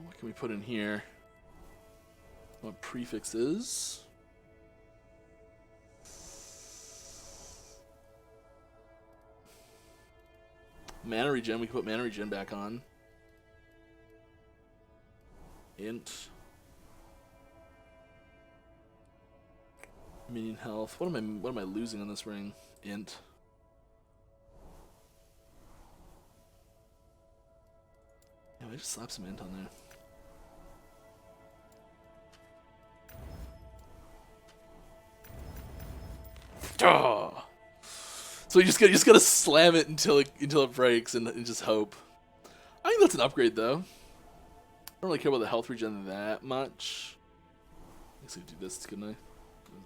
What can we put in here? What prefixes? Mana regen, we can put mana regen back on. Int. Minion health. What am I losing on this ring? Int. Yeah, I just slap some int on there. Oh. So you just gotta slam it until it breaks and just hope. I think that's an upgrade though. I don't really care about the health regen that much. I guess I could do this, couldn't I?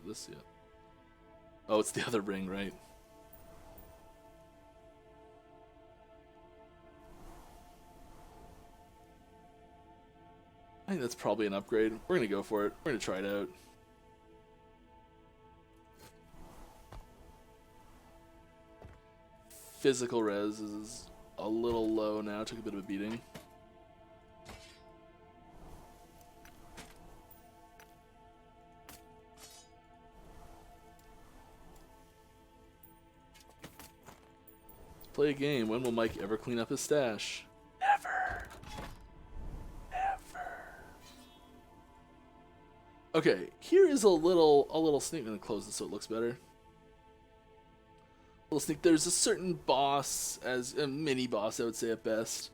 This, yeah. Oh, it's the other ring, right? I think that's probably an upgrade. We're gonna go for it. We're gonna try it out. Physical res is a little low now. Took a bit of a beating. Let's play a game. When will Mike ever clean up his stash? Never. Never. Okay, here is a little sneak. I'm gonna close this so it looks better. Little sneak. There's a certain boss, as a mini boss, I would say at best,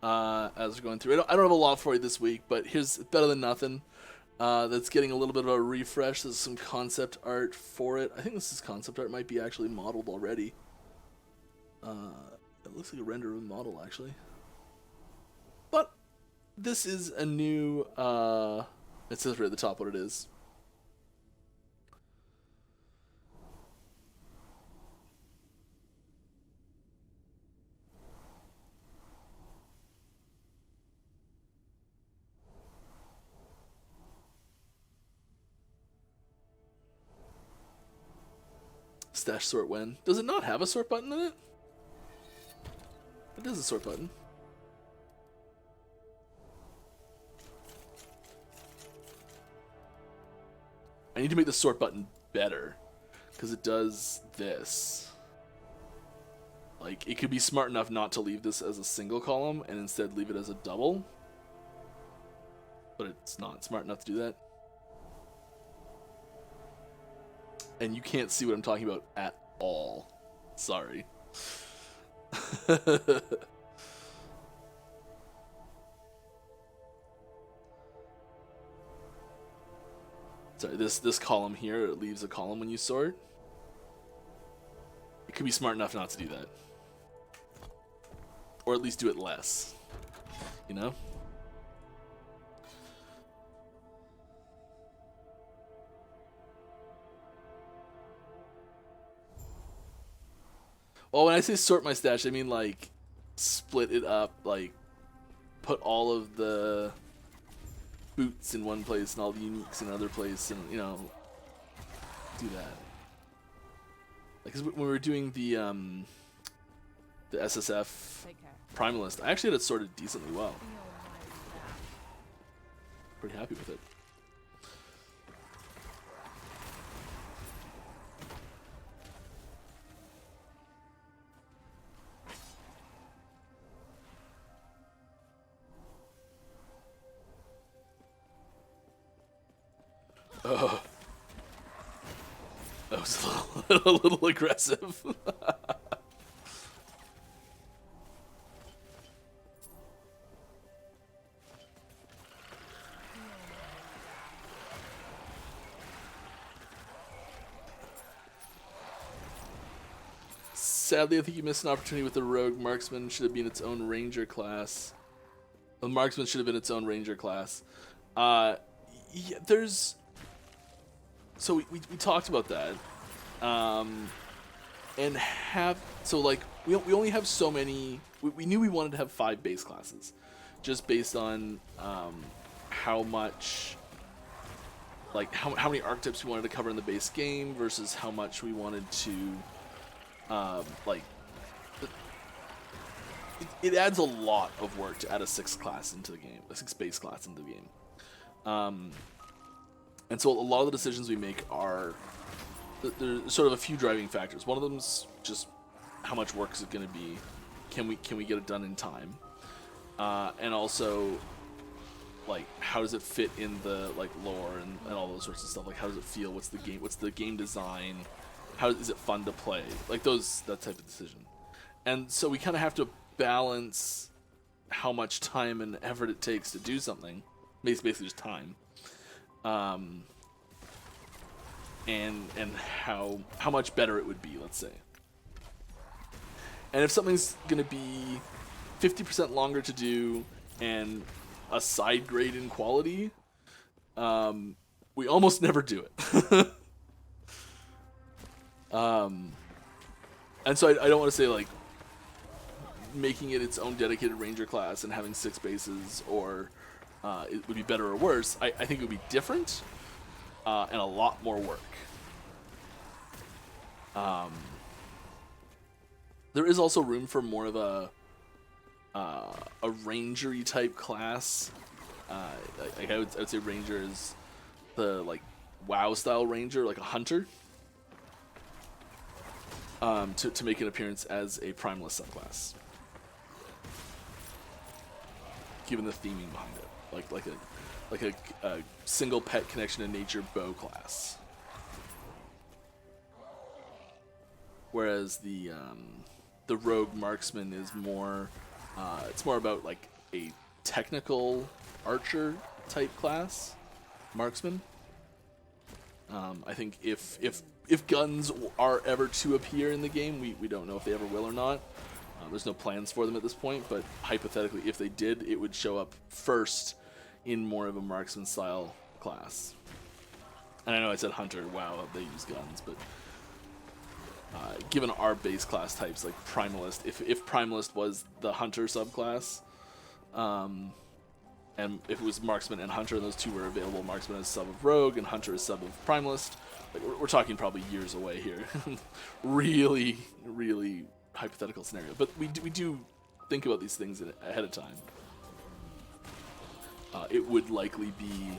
as we're going through. I don't have a lot for you this week, but here's better than nothing. That's getting a little bit of a refresh. There's some concept art for it. I think this is concept art. It might be actually modeled already. It looks like a render of a model actually. But this is a new. It says right at the top what it is. Stash sort when. Does it not have a sort button in it? It is a sort button. I need to make the sort button better, because it does this. Like, it could be smart enough not to leave this as a single column and instead leave it as a double. But it's not smart enough to do that. And you can't see what I'm talking about at all. Sorry. Sorry, this column here, it leaves a column when you sort. It could be smart enough not to do that. Or at least do it less. You know? Well, when I say sort my stash, I mean like split it up, like put all of the boots in one place and all the uniques in another place, and, you know, do that. Like, 'cause when we were doing the SSF Take care. Primalist, I actually had it sorted decently well. Feel my wrath. Pretty happy with it. Oh, that was a little aggressive. Sadly, I think you missed an opportunity with the Rogue. Marksman should have been its own Ranger class. The Marksman should have been its own Ranger class. Yeah, there's... So we talked about that. And so like, we only have so many... We knew we wanted to have 5 base classes. Just based on how much... Like, how many archetypes we wanted to cover in the base game versus how much we wanted to... like, it adds a lot of work to add a 6th class into the game, a 6th base class into the game. And so a lot of the decisions we make are, there's sort of a few driving factors. One of them's just how much work is it going to be? Can we get it done in time? And also, like, how does it fit in the, like, lore and all those sorts of stuff? Like, how does it feel? What's the game design? How is it fun to play? Like that type of decision. And so we kind of have to balance how much time and effort it takes to do something. Basically just time. and how much better it would be, let's say. And if something's gonna be 50% longer to do and a side grade in quality, we almost never do it. And so I don't want to say like making it its own dedicated ranger class and having 6 bases, or it would be better or worse. I think it would be different and a lot more work. There is also room for more of a rangery type class. Like I would say ranger is the like WoW style ranger, like a hunter, to make an appearance as a primalist subclass, given the theming behind it, like a single pet connection to nature bow class. Whereas the rogue marksman is more, it's more about like a technical archer type class, marksman. I think if guns are ever to appear in the game, we don't know if they ever will or not. There's no plans for them at this point, but hypothetically, if they did, it would show up first in more of a marksman style class. And I know I said hunter, wow, they use guns, but given our base class types like primalist, if primalist was the hunter subclass, and if it was marksman and hunter, and those two were available, marksman is sub of rogue and hunter is sub of primalist, like we're talking probably years away here. Really hypothetical scenario, but we do think about these things ahead of time. It would likely be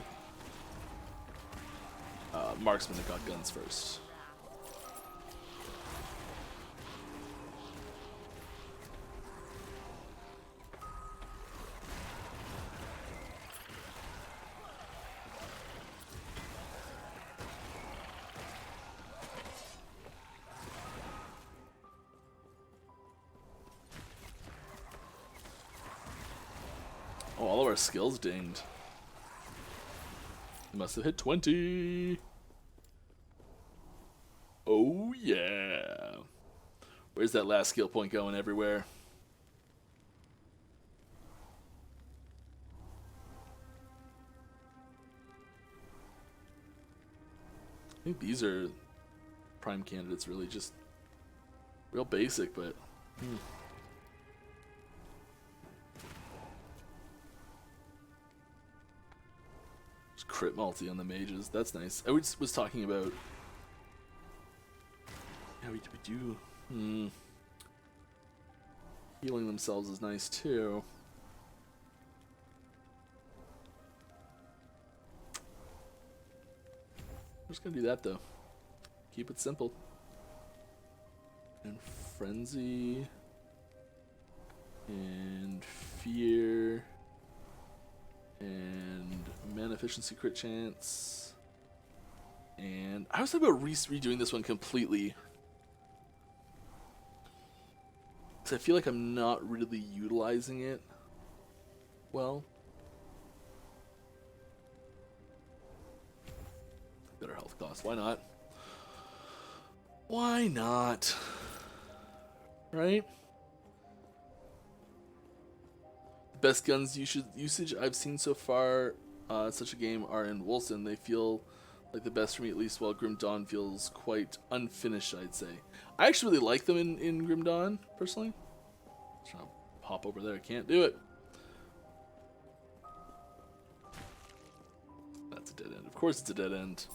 marksman that got guns first. Oh, all of our skills dinged. Must have hit 20. Oh yeah. Where's that last skill point going everywhere? I think these are prime candidates, really just real basic, but Just crit multi on the mages. That's nice. I was talking about. Yeah, we do. Healing themselves is nice too. We're just gonna do that though. Keep it simple. And frenzy. And fear. And mana efficiency crit chance. And I was thinking about redoing this one completely. Because I feel like I'm not really utilizing it well. Better health cost. Why not? Why not? Right? The best guns usage I've seen so far in such a game are in Wolcen. They feel like the best for me, at least, while Grim Dawn feels quite unfinished, I'd say. I actually really like them in Grim Dawn, personally. Just trying to hop over there. I can't do it. That's a dead end. Of course it's a dead end.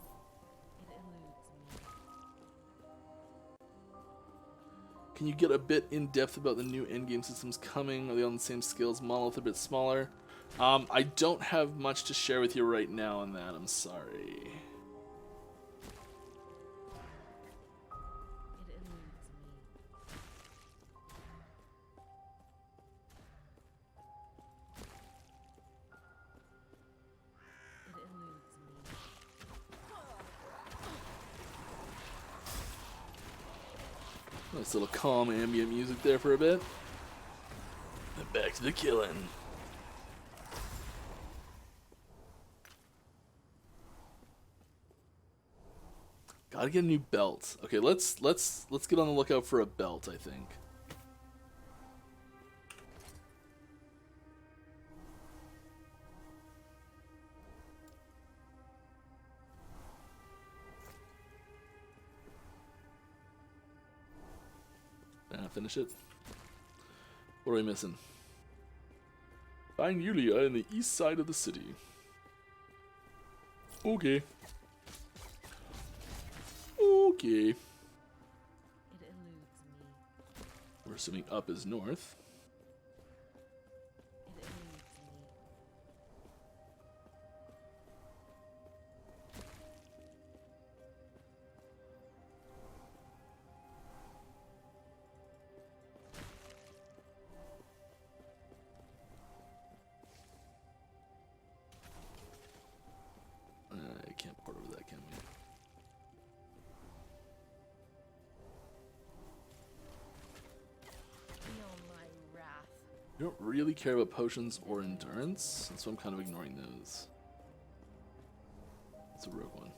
Can you get a bit in depth about the new endgame systems coming? Are they on the same scale as Monolith, a bit smaller? I don't have much to share with you right now on that. I'm sorry. Nice little calm ambient music there for a bit. And back to the killing. Gotta get a new belt. Okay, let's get on the lookout for a belt, I think. Finish it. What are we missing? Find Yulia in the east side of the city. Okay. Okay. It eludes me. We're assuming up is north. It eludes me. I can't port over that, can we? Feel my wrath. You don't really care about potions or endurance, and so I'm kind of ignoring those. It's a rogue one.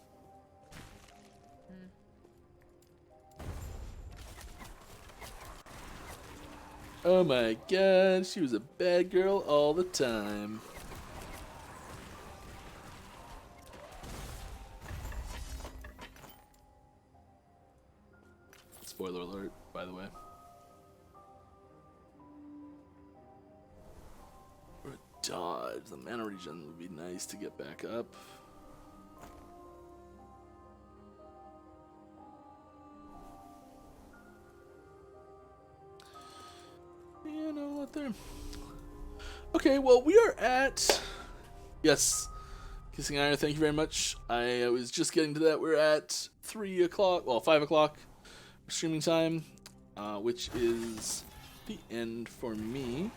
Oh my god, she was a bad girl all the time. Spoiler alert, by the way. Or a dodge. The mana regen would be nice to get back up. Yeah, no, not there. Okay, well, we are at... Yes. Kissing Iron, thank you very much. I was just getting to that. We're at 3 o'clock, well, 5 o'clock streaming time, which is the end for me.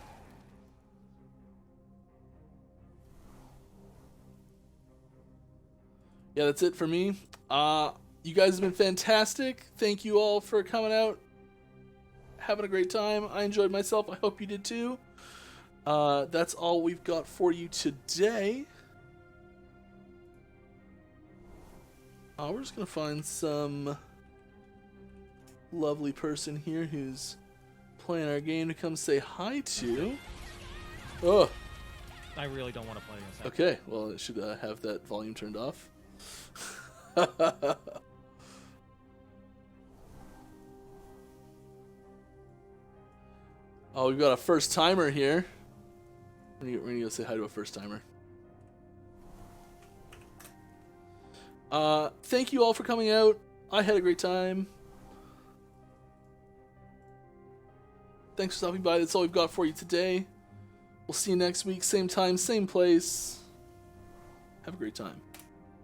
Yeah, that's it for me. You guys have been fantastic. Thank you all for coming out, having a great time. I enjoyed myself. I hope you did too. That's all we've got for you today. We're just gonna find some lovely person here who's playing our game to come say hi to. Oh, I really don't want to play against that. okay. Well, it should have that volume turned off. Oh, we've got a first timer here. We're gonna go say hi to a first timer. Thank you all for coming out. I had a great time. Thanks for stopping by. That's all we've got for you today. We'll see you next week, same time, same place. Have a great time.